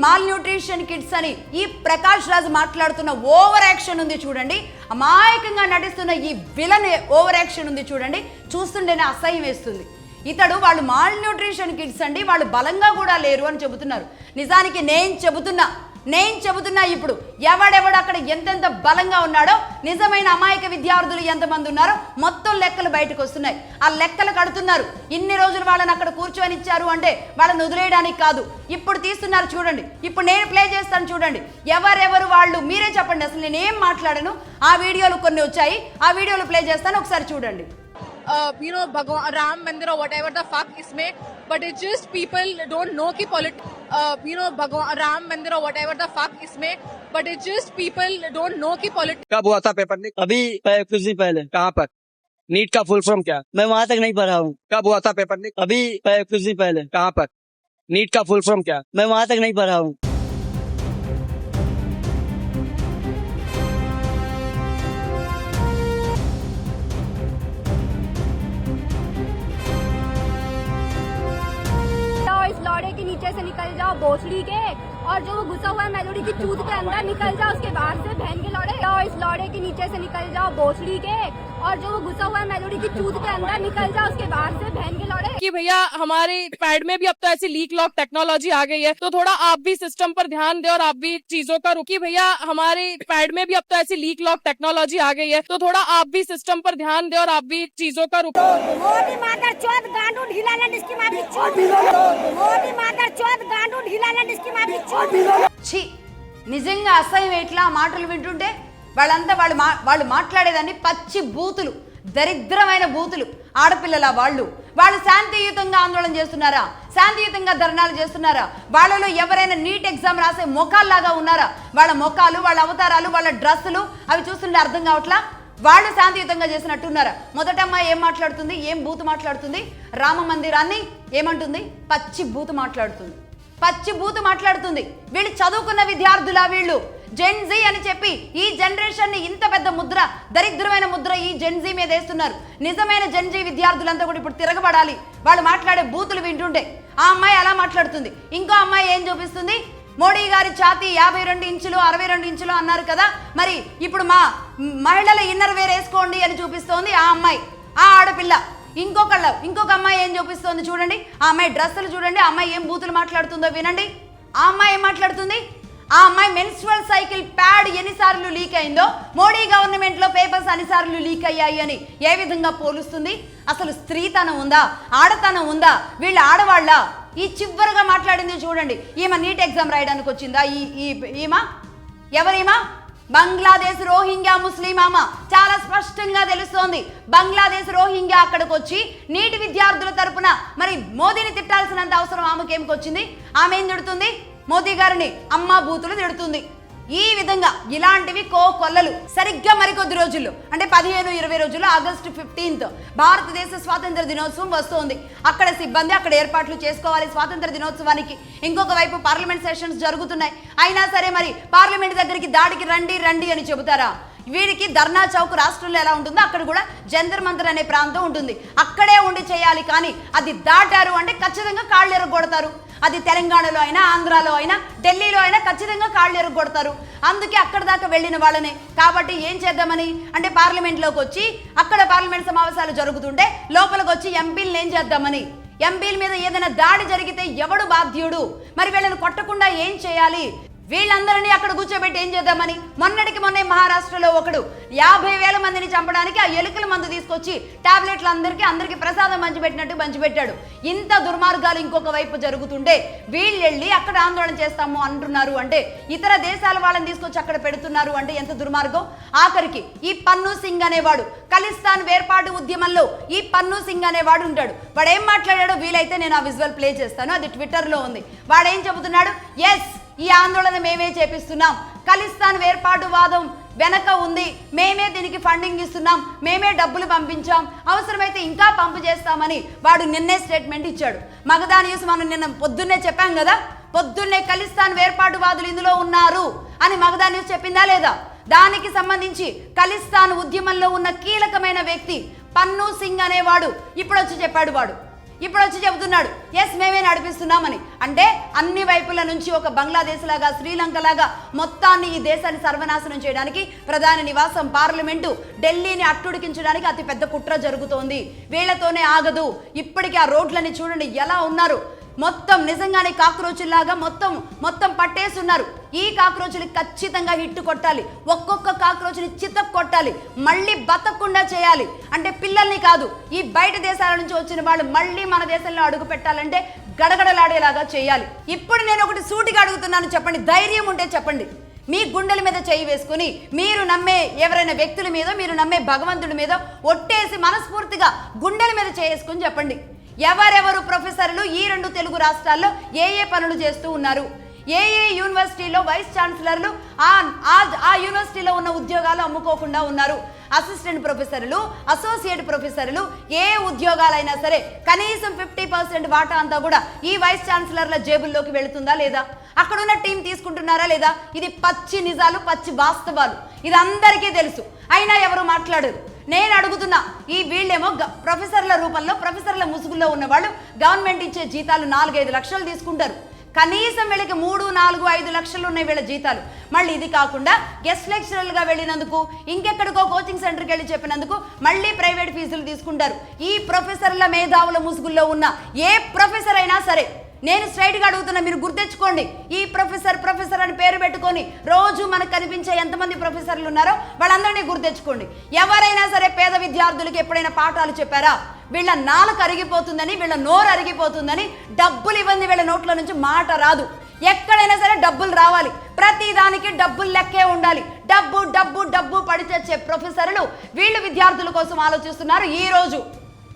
మాల్ న్యూట్రిషన్ కిడ్స్ అని ఈ ప్రకాష్ రాజ్ మాట్లాడుతున్న ఓవర్ యాక్షన్ ఉంది చూడండి. అమాయకంగా నటిస్తున్న ఈ విలన్ ఓవర్ యాక్షన్ ఉంది చూడండి. చూస్తుంటేనే అసహ్యం వేస్తుంది. ఇతడు వాళ్ళు మాల్ న్యూట్రిషన్ కిడ్స్ అండి, వాళ్ళు బలంగా కూడా లేరు అని చెబుతున్నారు. నిజానికి నేను చెబుతున్నా ఇప్పుడు ఎవడెవడు అక్కడ ఎంతెంత బలంగా ఉన్నాడో, నిజమైన అమాయక విద్యార్థులు ఎంతమంది ఉన్నారో మొత్తం లెక్కలు బయటకు వస్తున్నాయి. ఆ లెక్కలు కడుతున్నారు. ఇన్ని రోజులు వాళ్ళని అక్కడ కూర్చొని ఇచ్చారు అంటే వాళ్ళని వదిలేయడానికి కాదు. ఇప్పుడు తీస్తున్నారు చూడండి. ఇప్పుడు నేను ప్లే చేస్తాను చూడండి. ఎవరెవరు వాళ్ళు మీరే చెప్పండి. అసలు నేనేం మాట్లాడను. ఆ వీడియోలు కొన్ని వచ్చాయి, ఆ వీడియోలు ప్లే చేస్తాను, ఒకసారి చూడండి. Bhagwan Ram Mandir or whatever the fuck isme, but it's just people don't know ki Bhagwan Ram Mandir or whatever the fuck isme, but it's just people don't know ki politics. कब हुआ था पेपर लीक? अभी कुछ दिन पहले। कहाँ पर? नीट का फुल फॉर्म क्या? मैं वहाँ तक नहीं पढ़ा हूँ। कब हुआ था पेपर लीक? अभी कुछ दिन पहले। कहाँ पर? नीट का फुल फॉर्म क्या? मैं वहाँ तक नहीं पढ़ा हूँ। इस लौड़े के नीचे से निकल जाओ भोसड़ी के, और जो वो घुसा हुआ है मेलोडी की चूत के अंदर निकल जाओ, उसके बाहर से बहन के लौड़े जाओ, इस लौड़े के नीचे से निकल जाओ भोसड़ी के, और जो वो घुसा हुआ है मेलोडी की चूत के अंदर निकल जाओ, उसके बाहर से बहन के लौड़े। कि भैया हमारे पैड में भी अब तो ऐसी लीक लॉक टेक्नोलॉजी आ गई है, तो थोड़ा आप भी सिस्टम पर ध्यान दे और आप भी चीजों का रुकी। भैया हमारे पैड में भी अब तो ऐसी लीक लॉक टेक्नोलॉजी आ गई है, तो थोड़ा आप भी सिस्टम पर ध्यान दे और आप भी चीजों का रुको। मोदी मादर चौथ गांडू ढीलाला जिसकी माँ की चौथ, मोदी मादर चौथ गांडू ढीलाला जिसकी माँ की चौथ। ఛీ, నిజంగా అసహ్యం ఎట్లా ఆ మాటలు వింటుంటే. వాళ్ళంతా వాళ్ళు మాట్లాడేదాన్ని పచ్చి బూతులు, దరిద్రమైన బూతులు. ఆడపిల్లల వాళ్ళు శాంతియుతంగా ఆందోళన చేస్తున్నారా? శాంతియుతంగా ధర్నాలు చేస్తున్నారా? వాళ్ళలో ఎవరైనా నీట్ ఎగ్జామ్ రాసే మొఖాల్లాగా ఉన్నారా? వాళ్ళ మొఖాలు, వాళ్ళ అవతారాలు, వాళ్ళ డ్రెస్సులు అవి చూస్తుంటే అర్థం కావట్లా. వాళ్ళు శాంతియుతంగా చేసినట్టున్నారా? మొదట అమ్మాయి ఏం మాట్లాడుతుంది, ఏం బూతు మాట్లాడుతుంది? రామ మందిరాన్ని ఏమంటుంది? పచ్చి బూతు మాట్లాడుతుంది, పచ్చి బూతు మాట్లాడుతుంది. వీళ్ళు చదువుకున్న విద్యార్థులా? వీళ్ళు జెన్జీ అని చెప్పి ఈ జనరేషన్ ని ఇంత పెద్ద ముద్ర, దరిద్రమైన ముద్ర ఈ జెన్జీ మీద వేస్తున్నారు. నిజమైన జెన్జీ విద్యార్థులంతా కూడా ఇప్పుడు తిరగబడాలి వాళ్ళు మాట్లాడే బూతులు వింటుంటే. ఆ అమ్మాయి అలా మాట్లాడుతుంది. ఇంకో అమ్మాయి ఏం చూపిస్తుంది? మోడీ గారి ఛాతీ 52 ఇంచులు 62 ఇంచులు అన్నారు కదా, మరి ఇప్పుడు మా మహిళల ఇన్నర్ వేర్ వేసుకోండి అని చూపిస్తోంది ఆ అమ్మాయి, ఆ ఆడపిల్ల. ఇంకొక అమ్మాయి ఏం చూపిస్తోంది చూడండి. ఆ అమ్మాయి డ్రెస్సులు చూడండి. ఆ అమ్మాయి ఏం బూతులు మాట్లాడుతుందో వినండి. ఆ అమ్మాయి ఏం మాట్లాడుతుంది? ఆ అమ్మాయి మెన్స్ట్రువల్ సైకిల్ ప్యాడ్ ఎన్నిసార్లు లీక్ అయిందో, మోడీ గవర్నమెంట్ లో పేపర్స్ అన్నిసార్లు లీక్ అయ్యాయి అని ఏ విధంగా పోలుస్తుంది. అసలు స్త్రీతనం ఉందా, ఆడతనం ఉందా? వీళ్ళు ఆడవాళ్ళ? ఈ చివరగా మాట్లాడింది చూడండి. ఈమె నీట్ ఎగ్జామ్ రాయడానికి వచ్చిందా? ఈమె ఎవరీమా? బంగ్లాదేశ్ రోహింగ్యా ముస్లిం ఆమ. చాలా స్పష్టంగా తెలుస్తోంది. బంగ్లాదేశ్ రోహింగ్యా అక్కడికి వచ్చి నీటి విద్యార్థుల తరపున మరి మోదీని తిట్టాల్సినంత అవసరం ఆమెకేమికొచ్చింది? ఆమె ఏం తిడుతుంది? మోదీ గారిని అమ్మా బూతులు తిడుతుంది. ఈ విధంగా ఇలాంటివి కొల్లలు. సరిగ్గా మరికొద్ది రోజుల్లో, అంటే 15-20 రోజుల్లో ఆగస్టు 15 భారతదేశ స్వాతంత్ర దినోత్సవం వస్తోంది. అక్కడ సిబ్బంది అక్కడ ఏర్పాట్లు చేసుకోవాలి స్వాతంత్ర దినోత్సవానికి. ఇంకొక వైపు పార్లమెంట్ సెషన్స్ జరుగుతున్నాయి. అయినా సరే మరి పార్లమెంట్ దగ్గరికి దాడికి రండి అని చెబుతారా? వీరికి ధర్నా చౌక్ రాష్ట్రంలో ఎలా ఉంటుందో అక్కడ కూడా జంతర్ మంతర్ అనే ప్రాంతం ఉంటుంది. అక్కడే ఉండి చేయాలి. కానీ అది దాటారు అంటే ఖచ్చితంగా కాళ్ళు ఎరగొడతారు. అది తెలంగాణలో అయినా, ఆంధ్రాలో అయినా, ఢిల్లీలో అయినా ఖచ్చితంగా కాళ్ళు ఎరగొడతారు. అందుకే అక్కడ దాకా వెళ్ళిన వాళ్ళనే. కాబట్టి ఏం చేద్దామని అంటే పార్లమెంట్లోకి వచ్చి అక్కడ పార్లమెంట్ సమావేశాలు జరుగుతుంటే లోపలికి వచ్చి ఎంపీలను ఏం చేద్దామని, ఎంపీల మీద ఏదైనా దాడి జరిగితే ఎవడు బాధ్యుడు? మరి వీళ్ళని కొట్టకుండా ఏం చేయాలి? వీళ్ళందరినీ అక్కడ కూర్చోబెట్టి ఏం చేద్దామని. మొన్నే మహారాష్ట్రలో ఒకడు 50,000 మందిని చంపడానికి ఆ ఎలుకల మందు తీసుకొచ్చి టాబ్లెట్లు అందరికీ ప్రసాదం పంచిపెట్టాడు. ఇంత దుర్మార్గాలు ఇంకొక వైపు జరుగుతుంటే వీళ్ళెళ్ళి అక్కడ ఆందోళన చేస్తాము అంటున్నారు అంటే, ఇతర దేశాల వాళ్ళని తీసుకొచ్చి అక్కడ పెడుతున్నారు అంటే ఎంత దుర్మార్గం. ఆఖరికి ఈ పన్ను సింగ్ అనేవాడు ఖలిస్తాన్ వేర్పాటు ఉద్యమంలో ఈ పన్ను సింగ్ అనేవాడు ఉంటాడు. వాడు ఏం మాట్లాడాడో వీలైతే నేను ఆ విజువల్ ప్లే చేస్తాను. అది ట్విట్టర్లో ఉంది. వాడేం చెబుతున్నాడు? ఎస్, ఈ ఆందోళన మేమే చేపిస్తున్నాం, ఖలిస్తాన్ వేర్పాటు వాదం వెనక ఉంది, మేమే దీనికి ఫండింగ్ ఇస్తున్నాం, మేమే డబ్బులు పంపించాం, అవసరమైతే ఇంకా పంపు చేస్తామని వాడు నిన్నే స్టేట్మెంట్ ఇచ్చాడు. మగధా న్యూస్ మనం నిన్న పొద్దున్నే చెప్పాం కదా, పొద్దున్నే ఖలిస్తాన్ వేర్పాటు వాదులు ఇందులో ఉన్నారు అని మగధా న్యూస్ చెప్పిందా లేదా? దానికి సంబంధించి ఖలిస్తాన్ ఉద్యమంలో ఉన్న కీలకమైన వ్యక్తి పన్ను సింగ్ అనేవాడు ఇప్పుడు వచ్చి చెబుతున్నాడు ఎస్ మేమే నడిపిస్తున్నామని. అంటే అన్ని వైపుల నుంచి ఒక బంగ్లాదేశ్ లాగా, శ్రీలంక లాగా మొత్తాన్ని ఈ దేశాన్ని సర్వనాశనం చేయడానికి, ప్రధాని నివాసం పార్లమెంటు ఢిల్లీని అట్టుడికించడానికి అతి పెద్ద కుట్ర జరుగుతోంది. వీళ్లతోనే ఆగదు. ఇప్పటికీ ఆ రోడ్లని చూడండి ఎలా ఉన్నారు. మొత్తం నిజంగానే కాక్రోచుల్లాగా మొత్తం పట్టేస్తున్నారు. ఈ కాక్రోచులు ఖచ్చితంగా హిట్ కొట్టాలి. ఒక్కొక్క కాక్రోచుని చితక్ కొట్టాలి. మళ్ళీ బతకకుండా చేయాలి. అంటే పిల్లల్ని కాదు, ఈ బయట దేశాల నుంచి వచ్చిన వాళ్ళు మళ్ళీ మన దేశంలో అడుగు పెట్టాలంటే గడగడలాడేలాగా చేయాలి. ఇప్పుడు నేను ఒకటి సూటిగా అడుగుతున్నాను, చెప్పండి. ధైర్యం ఉంటే చెప్పండి. మీ గుండెల మీద చేయి వేసుకుని మీరు నమ్మే ఎవరైనా వ్యక్తుల మీద, మీరు నమ్మే భగవంతుడి మీద ఒట్టేసి మనస్ఫూర్తిగా గుండెల మీద చేసుకుని చెప్పండి, ఎవరెవరు ప్రొఫెసర్లు ఈ 2 తెలుగు రాష్ట్రాల్లో ఏ పనులు చేస్తూ ఉన్నారు, ఏ యూనివర్సిటీలో వైస్ ఛాన్సలర్లు ఆ యూనివర్సిటీలో ఉన్న ఉద్యోగాలు అమ్ముకోకుండా ఉన్నారు, అసిస్టెంట్ ప్రొఫెసర్లు, అసోసియేట్ ప్రొఫెసర్లు, ఏ ఉద్యోగాలైనా సరే కనీసం 50% వాటా అంతా కూడా ఈ వైస్ ఛాన్సలర్ల జేబుల్లోకి వెళుతుందా లేదా? అక్కడున్న టీం తీసుకుంటున్నారా లేదా? ఇది పచ్చి నిజాలు, పచ్చి వాస్తవాలు. ఇది అందరికీ తెలుసు. అయినా ఎవరు మాట్లాడరు. నేను అడుగుతున్నా, ఈ వీళ్ళేమో ప్రొఫెసర్ల రూపంలో, ప్రొఫెసర్ల ముసుగుల్లో ఉన్న వాళ్ళు గవర్నమెంట్ ఇచ్చే జీతాలు 4-5 లక్షలు తీసుకుంటారు. కనీసం వీళ్ళకి 3, 4, 5 లక్షలు ఉన్నాయి వీళ్ళ జీతాలు. మళ్ళీ ఇది కాకుండా గెస్ట్ లెక్చరర్గా వెళ్ళినందుకు, ఇంకెక్కడికో కోచింగ్ సెంటర్కి వెళ్ళి చెప్పినందుకు మళ్ళీ ప్రైవేట్ ఫీజులు తీసుకుంటారు. ఈ ప్రొఫెసర్ల మేధావుల ముసుగుల్లో ఉన్న ఏ ప్రొఫెసర్ అయినా సరే నేను స్ట్రైట్గా అడుగుతున్నా, మీరు గుర్తెచ్చుకోండి. ఈ ప్రొఫెసర్ అని పేరు పెట్టుకొని రోజు మనకు కనిపించే ఎంతమంది ప్రొఫెసర్లు ఉన్నారో వాళ్ళందరినీ గుర్తెచ్చుకోండి. ఎవరైనా సరే పేద విద్యార్థులకి ఎప్పుడైనా పాఠాలు చెప్పారా? వీళ్ళ నాలుక అరిగిపోతుందని, వీళ్ళ నోరు అరిగిపోతుందని డబ్బులు ఇవ్వండి, వీళ్ళ నోట్ల నుంచి మాట రాదు. ఎక్కడైనా సరే డబ్బులు రావాలి, ప్రతి దానికి డబ్బులు లెక్కే ఉండాలి. డబ్బు డబ్బు డబ్బు పడి తెచ్చే ప్రొఫెసర్లు వీళ్ళు విద్యార్థుల కోసం ఆలోచిస్తున్నారు. ఈ రోజు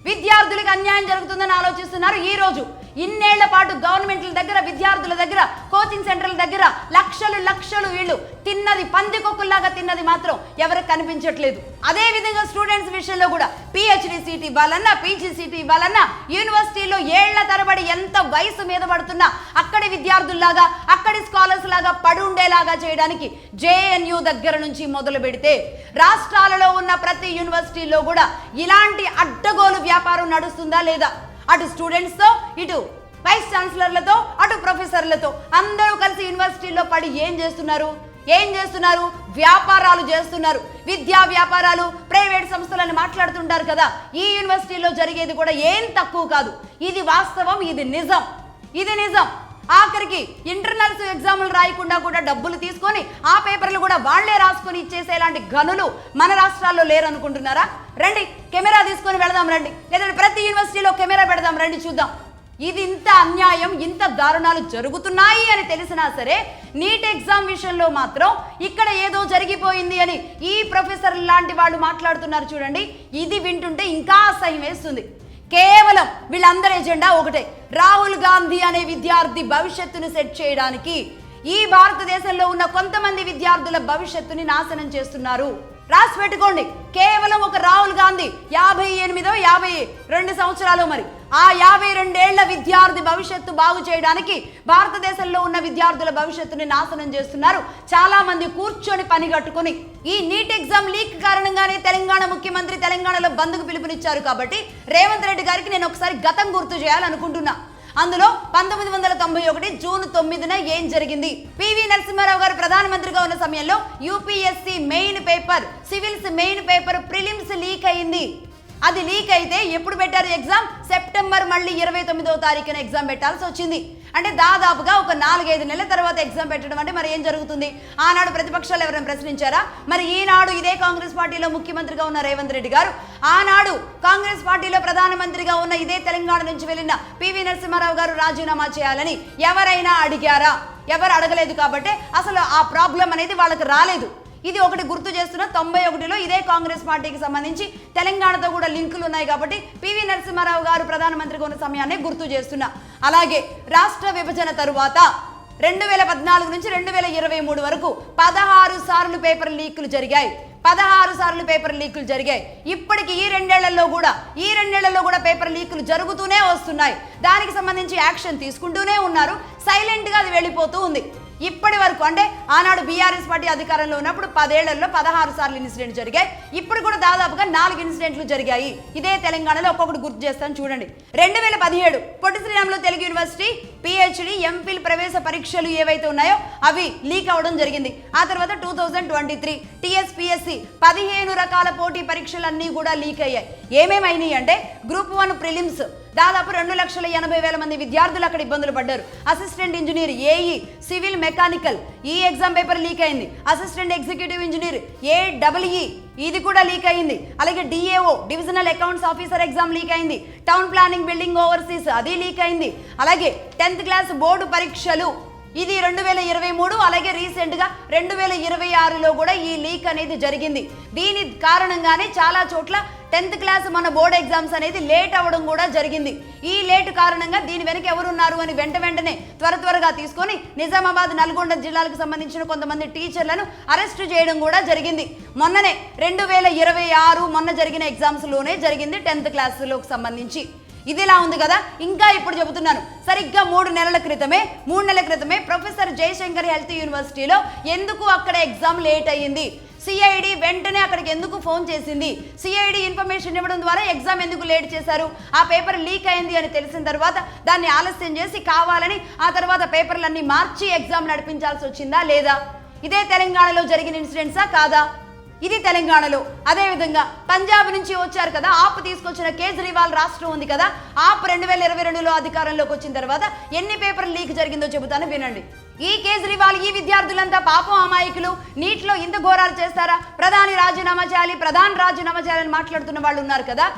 విద్యార్థులకు అన్యాయం జరుగుతుందని ఆలోచిస్తున్నారు. ఈ రోజు ఇన్నేళ్ల పాటు గవర్నమెంట్ల దగ్గర, విద్యార్థుల దగ్గర, కోచింగ్ సెంటర్ల దగ్గర లక్షలు వీళ్ళు తిన్నది పందికొక్కుల్లాగా తిన్నది మాత్రం ఎవరికి కనిపించట్లేదు. అదే విధంగా స్టూడెంట్స్ విషయంలో కూడా పిహెచ్డి సీట్ ఇవ్వాలన్నా, పీజీ సీట్ ఇవ్వాలన్నా యూనివర్సిటీలో ఏళ్ల తరబడి ఎంత వయసు మీద పడుతున్నా అక్కడి విద్యార్థుల్లాగా, అక్కడి స్కాలర్స్ లాగా పడి ఉండేలాగా చేయడానికి జేఎన్యూ దగ్గర నుంచి మొదలు పెడితే రాష్ట్రాలలో ఉన్న ప్రతి యూనివర్సిటీలో కూడా ఇలాంటి అడ్డగోలు వ్యాపారం నడుస్తుందా లేదా? అటు స్టూడెంట్స్తో, ఇటు వైస్ ఛాన్సలర్లతో, అటు ప్రొఫెసర్లతో అందరూ కలిసి యూనివర్సిటీలో పడి ఏం చేస్తున్నారు? వ్యాపారాలు చేస్తున్నారు. విద్యా వ్యాపారాలు, ప్రైవేట్ సంస్థలని మాట్లాడుతుంటారు కదా. ఈ యూనివర్సిటీలో జరిగేది కూడా ఏం తక్కువ కాదు. ఇది వాస్తవం, ఇది నిజం. ఆఖరికి ఇంటర్నల్స్ ఎగ్జాములు రాయకుండా కూడా డబ్బులు తీసుకొని ఆ పేపర్లు కూడా వాళ్లే రాసుకొని ఇచ్చేసేలాంటి గనులు మన రాష్ట్రాల్లో లేరనుకుంటున్నారా? రండి, కెమెరా తీసుకొని వెళదాం రండి, లేదంటే ప్రతి యూనివర్సిటీలో కెమెరా పెడదాం రండి, చూద్దాం. ఇది ఇంత అన్యాయం, ఇంత దారుణాలు జరుగుతున్నాయి అని తెలిసినా సరే నీట్ ఎగ్జామ్ విషయంలో మాత్రం ఇక్కడ ఏదో జరిగిపోయింది అని ఈ ప్రొఫెసర్ లాంటి వాళ్ళు మాట్లాడుతున్నారు చూడండి. ఇది వింటుంటే ఇంకా అసహ్యం వేస్తుంది. కేవలం వీళ్ళందరి ఎజెండా ఒకటే, రాహుల్ గాంధీ అనే విద్యార్థి భవిష్యత్తును సెట్ చేయడానికి ఈ భారతదేశంలో ఉన్న కొంతమంది విద్యార్థుల భవిష్యత్తుని నాశనం చేస్తున్నారు. రాసి పెట్టుకోండి, కేవలం ఒక రాహుల్ గాంధీ 52 సంవత్సరాలు, మరి ఆ 52 ఏళ్ల విద్యార్థి భవిష్యత్తు బాగు చేయడానికి భారతదేశంలో ఉన్న విద్యార్థుల భవిష్యత్తుని నాశనం చేస్తున్నారు చాలా మంది కూర్చొని పని కట్టుకొని. ఈ నీట్ ఎగ్జామ్ లీక్ కారణంగానే తెలంగాణ ముఖ్యమంత్రి తెలంగాణలో బంద్కు పిలుపునిచ్చారు. కాబట్టి రేవంత్ రెడ్డి గారికి నేను ఒకసారి గతం గుర్తు చేయాలనుకుంటున్నా. అందులో 1991 జూన్ 9న ఏం జరిగింది? పివి నరసింహారావు గారు ప్రధానమంత్రిగా ఉన్న సమయంలో UPSC main paper, civils main paper prelims leak అయింది. అది లీక్ అయితే ఎప్పుడు పెట్టారు ఎగ్జామ్? సెప్టెంబర్ మళ్ళీ 29వ తారీఖున ఎగ్జామ్ పెట్టాల్సి వచ్చింది. అంటే దాదాపుగా ఒక 4-5 నెలల తర్వాత ఎగ్జామ్ పెట్టడం అంటే మరి ఏం జరుగుతుంది? ఆనాడు ప్రతిపక్షాలు ఎవరైనా ప్రశ్నించారా? మరి ఈనాడు ఇదే కాంగ్రెస్ పార్టీలో ముఖ్యమంత్రిగా ఉన్న రేవంత్ రెడ్డి గారు, ఆనాడు కాంగ్రెస్ పార్టీలో ప్రధానమంత్రిగా ఉన్న ఇదే తెలంగాణ నుంచి వెళ్ళిన పివి నరసింహారావు గారు రాజీనామా చేయాలని ఎవరైనా అడిగారా? ఎవరు అడగలేదు. కాబట్టి అసలు ఆ ప్రాబ్లం అనేది వాళ్ళకి రాలేదు. ఇది ఒకటి గుర్తు చేస్తున్నా. 91లో ఇదే కాంగ్రెస్ పార్టీకి సంబంధించి తెలంగాణతో కూడా లింకులు ఉన్నాయి కాబట్టి పివి నరసింహారావు గారు ప్రధానమంత్రిగా ఉన్న సమయాన్ని గుర్తు చేస్తున్నా. అలాగే రాష్ట్ర విభజన తరువాత 2014 నుంచి 2023 వరకు 16 సార్లు పేపర్ లీకులు జరిగాయి. 16 సార్లు పేపర్ లీకులు జరిగాయి. ఇప్పటికి ఈ రెండేళ్లలో కూడా పేపర్ లీకులు జరుగుతూనే వస్తున్నాయి. దానికి సంబంధించి యాక్షన్ తీసుకుంటూనే ఉన్నారు. సైలెంట్గా అది వెళ్ళిపోతూ ఉంది. ఇప్పటి వరకు అంటే ఆనాడు బీఆర్ఎస్ పార్టీ అధికారంలో ఉన్నప్పుడు 10 ఏళ్లలో 16 సార్లు ఇన్సిడెంట్ జరిగాయి. ఇప్పుడు కూడా దాదాపుగా 4 ఇన్సిడెంట్లు జరిగాయి. ఇదే తెలంగాణలో ఒక్కొక్కటి గుర్తు చేస్తాను చూడండి. 2017 Potti Sriramulu Telugu university PhD, MPhil ప్రవేశ పరీక్షలు ఏవైతే ఉన్నాయో అవి లీక్ అవ్వడం జరిగింది. ఆ తర్వాత 2023 టీఎస్పీఎస్సీ 15 రకాల పోటీ పరీక్షలన్నీ కూడా లీక్ అయ్యాయి. ఏమేమైనాయి అంటే గ్రూప్ 1 ప్రిలిమ్స్ దాదాపు 2,80,000 మంది విద్యార్థులు అక్కడ ఇబ్బందులు పడ్డారు. Assistant engineer, AE, civil mechanical ఈ ఎగ్జామ్ పేపర్ లీక్ అయింది. అసిస్టెంట్ ఎగ్జిక్యూటివ్ ఇంజనీర్ ఏడబ్ల్యూఈ ఇది కూడా లీక్ అయింది. అలాగే DAO divisional accounts officer exam leak అయింది. టౌన్ ప్లానింగ్ బిల్డింగ్ ఓవర్సీస్ అది లీక్ అయింది. అలాగే 10th క్లాస్ బోర్డు పరీక్షలు ఇది 2023, అలాగే రీసెంట్గా 2026లో కూడా ఈ లీక్ అనేది జరిగింది. దీని కారణంగానే చాలా చోట్ల 10th క్లాస్ మన బోర్డు ఎగ్జామ్స్ అనేది లేట్ అవ్వడం కూడా జరిగింది. ఈ లేట్ కారణంగా దీని వెనక ఎవరున్నారు అని వెంటనే త్వరగా తీసుకొని నిజామాబాద్, నల్గొండ జిల్లాలకు సంబంధించిన కొంతమంది టీచర్లను అరెస్ట్ చేయడం కూడా జరిగింది. మొన్ననే 2026 మొన్న జరిగిన ఎగ్జామ్స్లోనే జరిగింది 10th క్లాస్లోకి సంబంధించి. ఇదిలా ఉంది కదా. ఇంకా ఇప్పుడు చెబుతున్నాను, సరిగ్గా 3 నెలల క్రితమే ప్రొఫెసర్ జయశంకర్ హెల్త్ యూనివర్సిటీలో ఎందుకు అక్కడ ఎగ్జామ్ లేట్ అయ్యింది? సిఐడి వెంటనే అక్కడికి ఎందుకు ఫోన్ చేసింది, సిఐడి ఇన్ఫర్మేషన్ ఇవ్వడం ద్వారా ఎగ్జామ్ ఎందుకు లేట్ చేశారు, ఆ పేపర్ లీక్ అయింది అని తెలిసిన తర్వాత దాన్ని ఆలస్యం చేసి కావాలని ఆ తర్వాత పేపర్లన్నీ మార్చి ఎగ్జామ్ నడిపించాల్సి వచ్చిందా లేదా? ఇదే తెలంగాణలో జరిగిన ఇన్సిడెంట్సా కాదా? ఇది తెలంగాణలో. అదేవిధంగా పంజాబ్ నుంచి వచ్చారు కదా, ఆప్ తీసుకొచ్చిన కేజ్రీవాల్ రాష్ట్రం ఉంది కదా, ఆప్ 2022లో అధికారంలోకి వచ్చిన తర్వాత ఎన్ని పేపర్లు లీక్ జరిగిందో చెబుతాను వినండి. ఈ కేజ్రీవాల్ ఈ విద్యార్థులంతా పాపం అమాయకులు, నీటిలో ఇంత ఘోరాలు చేస్తారా, ప్రధాని రాజీనామా చేయాలని మాట్లాడుతున్న వాళ్ళు ఉన్నారు కదా.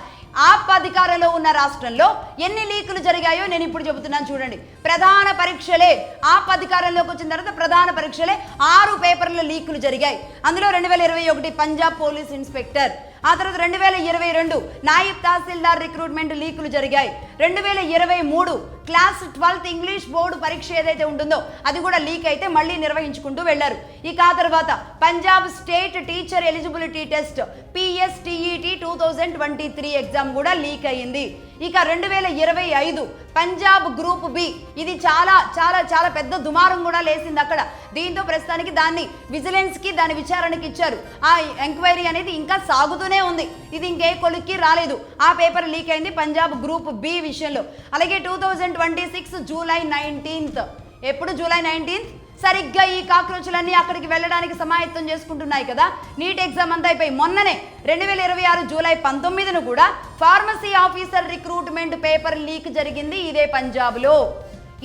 ఆప్ అధికారంలో ఉన్న రాష్ట్రంలో ఎన్ని లీకులు జరిగాయో నేను ఇప్పుడు చెబుతున్నాను చూడండి. ప్రధాన పరీక్షలే ఆప్ అధికారంలోకి వచ్చిన తర్వాత ప్రధాన పరీక్షలే 6 పేపర్ల లీకులు జరిగాయి. అందులో 2021 పంజాబ్ పోలీస్ ఇన్స్పెక్టర్, ఆ తర్వాత 2022 నాయిబ్ తహసీల్దార్ రిక్రూట్మెంట్ లీకులు జరిగాయి. 2023 క్లాస్ 12th ఇంగ్లీష్ బోర్డు పరీక్ష ఏదైతే ఉంటుందో అది కూడా లీక్ అయితే మళ్ళీ నిర్వహించుకుంటూ వెళ్లారు. ఇక ఆ తర్వాత Punjab state teacher eligibility test PSTET 2023 exam కూడా లీక్ అయ్యింది. ఇక 2025 పంజాబ్ గ్రూప్ బి, ఇది చాలా చాలా చాలా పెద్ద దుమారం కూడా లేసింది అక్కడ. దీంతో ప్రస్తుతానికి దాన్ని విజిలెన్స్ కి దాని విచారణకి ఇచ్చారు. ఆ ఎంక్వైరీ అనేది ఇంకా సాగుతూనే ఉంది, ఇది ఇంకే కొలిక్కి రాలేదు. ఆ పేపర్ లీక్ అయింది పంజాబ్ గ్రూప్ బి విషయంలో. అలాగే 2026 జూలై 19th, ఎప్పుడు జూలై 19th సరిగ్గా ఈ కాక్రోచులన్నీ అక్కడికి వెళ్ళడానికి సమాయత్తం చేసుకుంటున్నాయి కదా. నీట్ ఎగ్జామ్ అంతా అయిపోయి మొన్ననే 2026 జూలై 19ను కూడా pharmacy officer recruitment paper leak జరిగింది ఇదే పంజాబ్లో.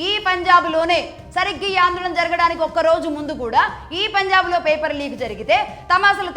ఈ పంజాబ్లోనే సరిగ్గా ఈ ఆందోళన జరగడానికి ఒక్క రోజు ముందు కూడా ఈ పంజాబ్లో పేపర్ లీక్ జరిగితే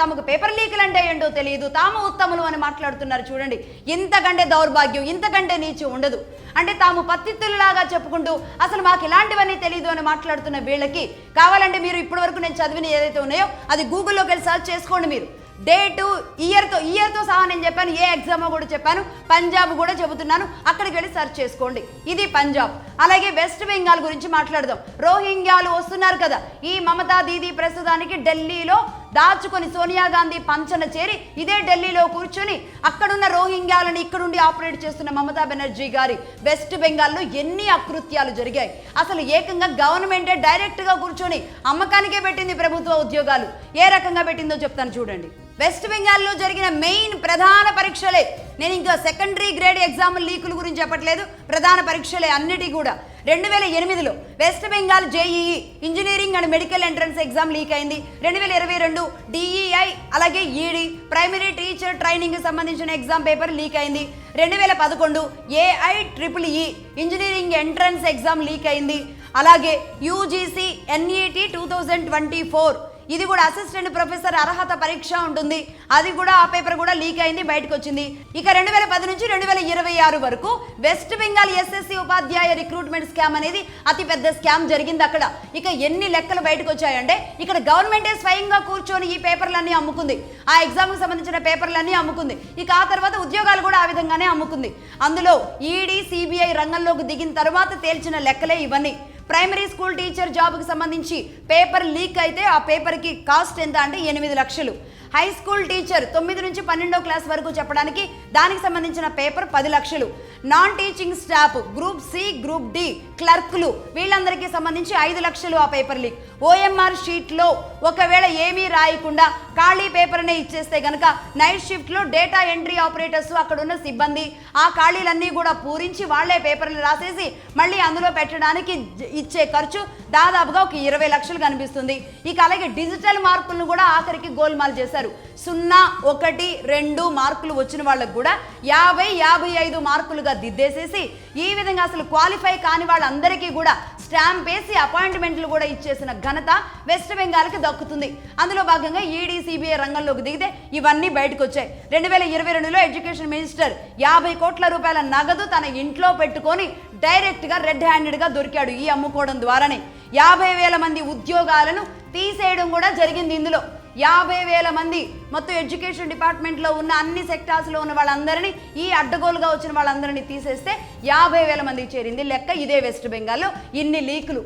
తమకు పేపర్ లీకులు అంటే ఏంటో తెలియదు, తాము ఉత్తములు అని మాట్లాడుతున్నారు చూడండి. ఇంతకంటే దౌర్భాగ్యం, ఇంతకంటే నీచు ఉండదు. అంటే తాము పత్తిత్తుల్లాగా చెప్పుకుంటూ అసలు మాకు ఇలాంటివన్నీ తెలియదు అని మాట్లాడుతున్న వీళ్ళకి కావాలంటే మీరు ఇప్పటి వరకు నేను చదివిన ఏదైతే ఉన్నాయో అది గూగుల్లోకి వెళ్ళి సర్చ్ చేసుకోండి. మీరు డేటు ఇయర్తో సహా నేను చెప్పాను, ఏ ఎగ్జామో కూడా చెప్పాను, పంజాబ్ కూడా చెబుతున్నాను, అక్కడికి వెళ్ళి సర్చ్ చేసుకోండి. ఇది పంజాబ్. అలాగే వెస్ట్ బెంగాల్ గురించి మాట్లాడదాం. రోహింగ్యాలు వస్తున్నారు కదా, ఈ మమతా దీదీ ప్రస్తుతానికి ఢిల్లీలో దాచుకొని సోనియా గాంధీ పంచన చేరి ఇదే ఢిల్లీలో కూర్చొని అక్కడున్న రోహింగ్యాలను ఇక్కడుండి ఆపరేట్ చేస్తున్న మమతా బెనర్జీ గారి వెస్ట్ బెంగాల్లో ఎన్ని అకృత్యాలు జరిగాయి. అసలు ఏకంగా గవర్నమెంటే డైరెక్ట్గా కూర్చొని అమ్మకానికే పెట్టింది ప్రభుత్వ ఉద్యోగాలు. ఏ రకంగా పెట్టిందో చెప్తాను చూడండి. వెస్ట్ బెంగాల్లో జరిగిన మెయిన్ ప్రధాన పరీక్షలే, నేను ఇంకా సెకండరీ గ్రేడ్ ఎగ్జామ్ లీకుల గురించి చెప్పట్లేదు, ప్రధాన పరీక్షలే అన్నిటి కూడా. 2008లో West Bengal JEE engineering and medical entrance exam leak అయింది. 2022 DEI అలాగే ED ప్రైమరీ టీచర్ ట్రైనింగ్ సంబంధించిన ఎగ్జామ్ పేపర్ లీక్ అయింది. 2011 AIEEE engineering entrance exam leak అయింది. అలాగే UGC NET 2024 ఇది కూడా అసిస్టెంట్ ప్రొఫెసర్ అర్హత పరీక్ష ఉంటుంది, అది కూడా ఆ పేపర్ కూడా లీక్ అయింది, బయటకు వచ్చింది. ఇక 2010 నుంచి 2026 వరకు వెస్ట్ బెంగాల్ SSC ఉపాధ్యాయ రిక్రూట్మెంట్ స్కామ్ అనేది అతి పెద్ద స్కామ్ జరిగింది అక్కడ. ఇక ఎన్ని లెక్కలు బయటకు వచ్చాయంటే ఇక్కడ గవర్నమెంటే స్వయంగా కూర్చొని ఈ పేపర్లన్నీ అమ్ముకుంది, ఆ ఎగ్జామ్కి సంబంధించిన పేపర్లన్నీ అమ్ముకుంది. ఇక ఆ తర్వాత ఉద్యోగాలు కూడా ఆ విధంగానే అమ్ముకుంది. అందులో ED CBI రంగంలోకి దిగిన తర్వాత తేల్చిన లెక్కలే ఇవన్నీ. ప్రైమరీ స్కూల్ టీచర్ జాబ్కి సంబంధించి పేపర్ లీక్ అయితే ఆ పేపర్కి కాస్ట్ ఎంత అంటే 8 లక్షలు. హై స్కూల్ టీచర్ 9 నుంచి 12వ క్లాస్ వరకు చెప్పడానికి దానికి సంబంధించిన పేపర్ 10 లక్షలు. Non teaching staff group C group D క్లర్క్లు వీళ్ళందరికీ సంబంధించి 5 లక్షలు ఆ పేపర్ లీక్. OMR షీట్లో ఒకవేళ ఏమీ రాయకుండా ఖాళీ పేపర్నే ఇచ్చేస్తే కనుక నైట్ షిఫ్ట్లో డేటా ఎంట్రీ ఆపరేటర్స్ అక్కడ ఉన్న సిబ్బంది ఆ ఖాళీలన్నీ కూడా పూరించి వాళ్లే పేపర్లు రాసేసి మళ్ళీ అందులో పెట్టడానికి ఇచ్చే ఖర్చు దాదాపుగా ఒక 20 లక్షలు కనిపిస్తుంది. ఇక అలాగే డిజిటల్ మార్కులను కూడా ఆఖరికి గోల్మాల్ చేశారు. 0, 1, 2 మార్కులు వచ్చిన వాళ్ళకు కూడా 50, 55 మార్కులుగా దిద్దేసేసి ఈ విధంగా అసలు క్వాలిఫై కాని వాళ్ళందరికీ కూడా స్టాంప్ వేసి అపాయింట్మెంట్లు కూడా ఇచ్చేసిన ఘనత వెస్ట్ బెంగాల్కి దక్కుతుంది. అందులో భాగంగా ED CBI రంగంలోకి దిగితే ఇవన్నీ బయటకు వచ్చాయి. 2022లో ఎడ్యుకేషన్ మినిస్టర్ 50 కోట్ల రూపాయల నగదు తన ఇంట్లో పెట్టుకొని డైరెక్ట్గా రెడ్ హ్యాండెడ్గా దొరికాడు ఈ అమ్ముకోవడం ద్వారానే. 50,000 మంది ఉద్యోగాలను తీసేయడం కూడా జరిగింది. ఇందులో 50,000 మంది మొత్తం ఎడ్యుకేషన్ డిపార్ట్మెంట్లో ఉన్న అన్ని సెక్టార్స్లో ఉన్న వాళ్ళందరినీ ఈ అడ్డగోలుగా వచ్చిన వాళ్ళందరినీ తీసేస్తే 50,000 మందికి చేరింది లెక్క. ఇదే వెస్ట్ బెంగాల్లో ఇన్ని లీకులు.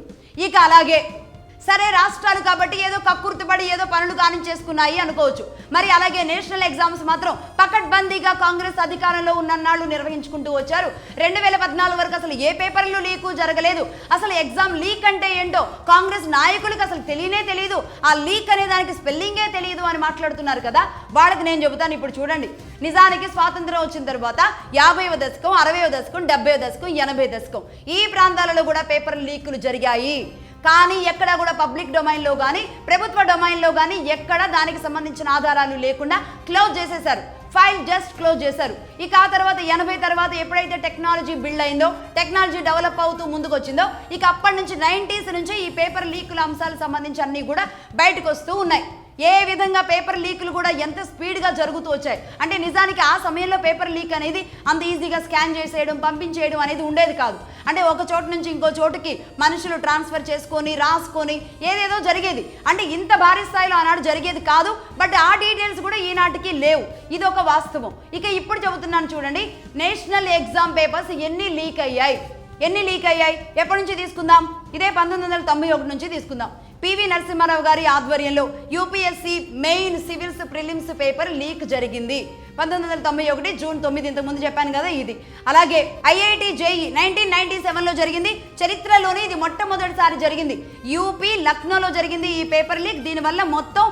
ఇక అలాగే సరే రాష్ట్రాలు కాబట్టి ఏదో కక్కుర్తిపడి ఏదో పనులు కానించేసుకున్నాయి అనుకోవచ్చు. మరి అలాగే నేషనల్ ఎగ్జామ్స్ మాత్రం పకడ్బందీగా కాంగ్రెస్ అధికారంలో ఉన్నన్నాళ్ళు నిర్వహించుకుంటూ వచ్చారు. 2014 వరకు అసలు ఏ పేపర్లు లీకు జరగలేదు. అసలు ఎగ్జామ్ లీక్ అంటే ఏంటో కాంగ్రెస్ నాయకులకు అసలు తెలియనే తెలియదు. ఆ లీక్ అనే దానికి స్పెల్లింగే తెలియదు అని మాట్లాడుతున్నారు కదా. వాళ్ళకి నేను చెబుతాను, ఇప్పుడు చూడండి. నిజానికి స్వాతంత్రం వచ్చిన తర్వాత 50వ దశకం, 60వ దశకం, 70వ దశకం, 80వ దశకం ఈ ప్రాంతాలలో కూడా పేపర్ లీకులు జరిగాయి. కానీ ఎక్కడ కూడా పబ్లిక్ డొమైన్లో కానీ ప్రభుత్వ డొమైన్లో కానీ ఎక్కడ దానికి సంబంధించిన ఆధారాలు లేకుండా క్లోజ్ చేసేశారు. ఫైల్ జస్ట్ క్లోజ్ చేశారు. ఇక ఆ తర్వాత 80 తర్వాత ఎప్పుడైతే టెక్నాలజీ బిల్డ్ అయిందో, టెక్నాలజీ డెవలప్ అవుతూ ముందుకు వచ్చిందో, ఇక అప్పటి నుంచి 90s నుంచి ఈ పేపర్ లీకుల అంశాలకు సంబంధించి అన్నీ కూడా బయటకు వస్తూ ఉన్నాయి. ఏ విధంగా పేపర్ లీకులు కూడా ఎంత స్పీడ్గా జరుగుతూ వచ్చాయి అంటే నిజానికి ఆ సమయంలో పేపర్ లీక్ అనేది అంత ఈజీగా స్కాన్ చేసేయడం, పంపించేయడం అనేది ఉండేది కాదు. అంటే ఒక చోటు నుంచి ఇంకో చోటుకి మనుషులు ట్రాన్స్ఫర్ చేసుకొని రాసుకొని ఏదేదో జరిగేది. అంటే ఇంత భారీ స్థాయిలో ఆనాడు జరిగేది కాదు. బట్ ఆ డీటెయిల్స్ కూడా ఈనాటికి లేవు. ఇది ఒక వాస్తవం. ఇక ఇప్పుడు చెబుతున్నాను చూడండి, నేషనల్ ఎగ్జామ్ పేపర్స్ ఎన్ని లీక్ అయ్యాయి, ఎప్పటి నుంచి తీసుకుందాం? ఇదే 1991 నుంచి తీసుకుందాం. పివి నరసింహారావు గారి ఆధ్వర్యంలో UPSC main civils prelims paper leak జరిగింది 1991 జూన్ 9. ఇంతకుముందు చెప్పాను కదా ఇది. అలాగే ఐఐటి జేఈ 1997లో జరిగింది. చరిత్రలోనే ఇది మొట్టమొదటిసారి జరిగింది. యూపీ లక్నోలో జరిగింది ఈ పేపర్ లీక్. దీనివల్ల మొత్తం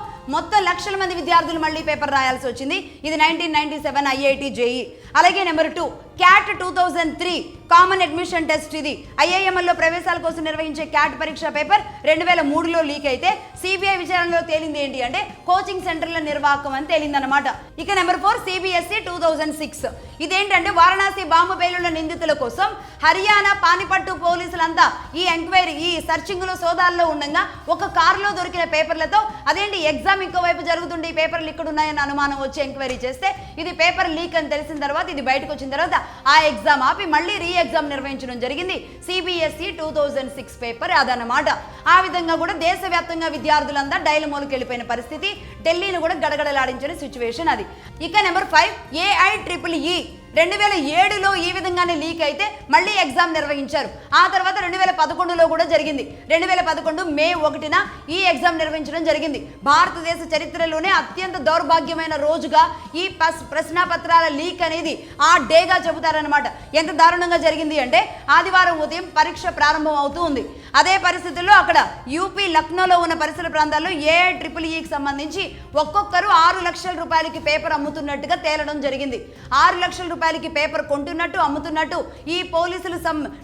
లక్షల మంది విద్యార్థులు మళ్ళీ పేపర్ రాయాల్సి వచ్చింది. ఇది 1997 ఐఐటి జేఈ. అలాగే number 2 cat 2003 common admission test. ఇది ఐఐఎంఎల్లో ప్రవేశాల కోసం నిర్వహించే క్యాట్ పరీక్ష పేపర్ 2003లో లీక్ అయితే సిబిఐ విచారణలో తేలింది ఏంటి అంటే కోచింగ్ సెంటర్ల నిర్వాహకం అని తేలిందన్నమాట. ఇక నెంబర్ 4 సిబిఎస్ఈ 2006. ఇదేంటంటే వారణాసి బాంబు పేలుళ్ల నిందితుల కోసం హర్యానా పానిపట్టు పోలీసులంతా ఈ ఎంక్వైరీ ఈ సర్చింగ్ లో సోదాల్లో ఉండగా ఒక కారులో దొరికిన పేపర్లతో అదేంటి ఎగ్జామ్ ఇంకోవైపు జరుగుతుండే ఈ పేపర్లు ఇక్కడ ఉన్నాయని అనుమానం వచ్చి ఎంక్వైరీ చేస్తే ఇది పేపర్ లీక్ అని తెలిసిన తర్వాత ఇది బయటకు వచ్చిన తర్వాత ఆ ఎగ్జామ్ ఆపి మళ్ళీ రీ ఎగ్జామ్ నిర్వహించడం జరిగింది. సిబిఎస్ఈ 2006 పేపర్ అదన్నమాట. ఆ విధంగా కూడా దేశవ్యాప్తంగా విద్యార్థులంతా డైలమోలకు వెళ్ళిపోయిన పరిస్థితి, ఢిల్లీని కూడా గడగడలాడించిన సిచ్యువేషన్ అది. ఇక నెంబర్ 5 ఏఐఈఈఈ 2007లో ఈ విధంగానే లీక్ అయితే మళ్ళీ ఎగ్జామ్ నిర్వహించారు. ఆ తర్వాత 2011లో కూడా జరిగింది. 2011 మే 1న ఈ ఎగ్జామ్ నిర్వహించడం జరిగింది. భారతదేశ చరిత్రలోనే అత్యంత దౌర్భాగ్యమైన రోజుగా ఈ ప్రశ్నాపత్రాల లీక్ అనేది ఆ డేగా చెబుతారనమాట. ఎంత దారుణంగా జరిగింది అంటే ఆదివారం ఉదయం పరీక్ష ప్రారంభం అవుతూ ఉంది. అదే పరిస్థితుల్లో అక్కడ యూపీ లక్నోలో ఉన్న పరిసర ప్రాంతాల్లో ఏఐఈఈకి సంబంధించి ఒక్కొక్కరు 6 లక్షల రూపాయలకి పేపర్ అమ్ముతున్నట్టుగా తేలడం జరిగింది. 6 లక్షల రూపాయలకి పేపర్ కొంటున్నట్టు అమ్ముతున్నట్టు ఈ పోలీసులు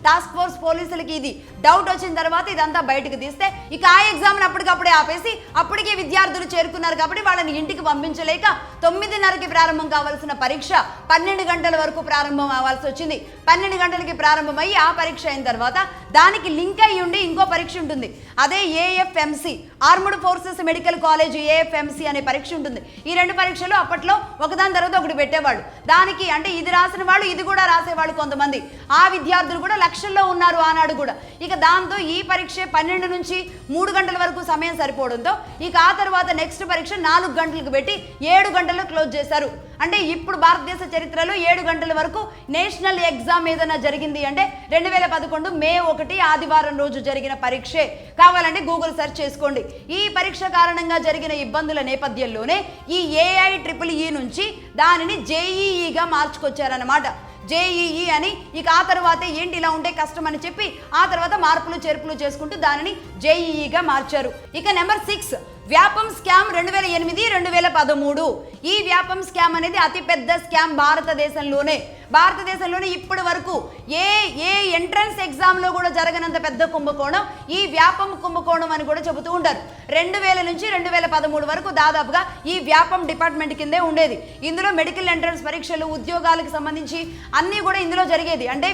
టాస్క్ ఫోర్స్ పోలీసులకి ఇది డౌట్ వచ్చిన తర్వాత ఇదంతా బయటకు తీస్తే ఇక ఆ ఎగ్జామ్ని అప్పటికప్పుడే ఆపేసి అప్పటికే విద్యార్థులు చేరుకున్నారు కాబట్టి వాళ్ళని ఇంటికి పంపించలేక 9:30కి ప్రారంభం కావాల్సిన పరీక్ష 12 గంటల వరకు ప్రారంభం అవ్వాల్సి వచ్చింది. 12 గంటలకి ప్రారంభమయ్యి ఆ పరీక్ష అయిన తర్వాత దానికి లింక్ అయ్యి ఉండి ఇంకో పరీక్ష ఉంటుంది. అదే AFMC armed forces medical college AFMC అనే పరీక్ష ఉంటుంది. ఈ 2 పరీక్షలు అప్పట్లో ఒకదాని తర్వాత ఒకటి పెట్టేవాళ్ళు. దానికి అంటే ఇది రాసిన వాళ్ళు ఇది కూడా రాసేవాళ్ళు కొంతమంది. ఆ విద్యార్థులు కూడా లక్షల్లో ఉన్నారు ఆనాడు కూడా. ఇక దాంతో ఈ పరీక్ష 12 నుంచి 3 గంటల వరకు సమయం సరిపోవడంతో ఇక ఆ తర్వాత నెక్స్ట్ పరీక్ష 4 గంటలకు పెట్టి 7 గంటల్లో క్లోజ్ చేశారు. అంటే ఇప్పుడు భారతదేశ చరిత్రలో 7 గంటల వరకు నేషనల్ ఎగ్జామ్ ఏదైనా జరిగింది అంటే 2011 మే 1 ఆదివారం రోజు జరిగిన పరీక్షే. కావాలంటే గూగుల్ సెర్చ్ చేసుకోండి. ఈ పరీక్ష కారణంగా జరిగిన ఇబ్బందుల నేపథ్యంలోనే ఈ ఏఐఈఈ నుంచి దానిని జేఈఈగా మార్చుకొచ్చారన్నమాట. జేఈఈ అని. ఇక ఆ తర్వాతే ఏంటి ఇలా ఉంటే కష్టం అని చెప్పి ఆ తర్వాత మార్పులు చేర్పులు చేసుకుంటూ దానిని జేఈఈగా మార్చారు. ఇక నెంబర్ 6 వ్యాపం స్కామ్ 2008-2013. ఈ వ్యాపం స్కామ్ అనేది అతిపెద్ద స్కామ్ భారతదేశంలోనే ఇప్పటి వరకు ఏ ఎంట్రన్స్ ఎగ్జామ్లో కూడా జరగనంత పెద్ద కుంభకోణం ఈ వ్యాపం కుంభకోణం అని కూడా చెబుతూ ఉంటారు. 2000 నుంచి 2013 వరకు దాదాపుగా ఈ వ్యాపం డిపార్ట్మెంట్ కిందే ఉండేది. ఇందులో మెడికల్ ఎంట్రన్స్ పరీక్షలు, ఉద్యోగాలకు సంబంధించి అన్నీ కూడా ఇందులో జరిగేది. అంటే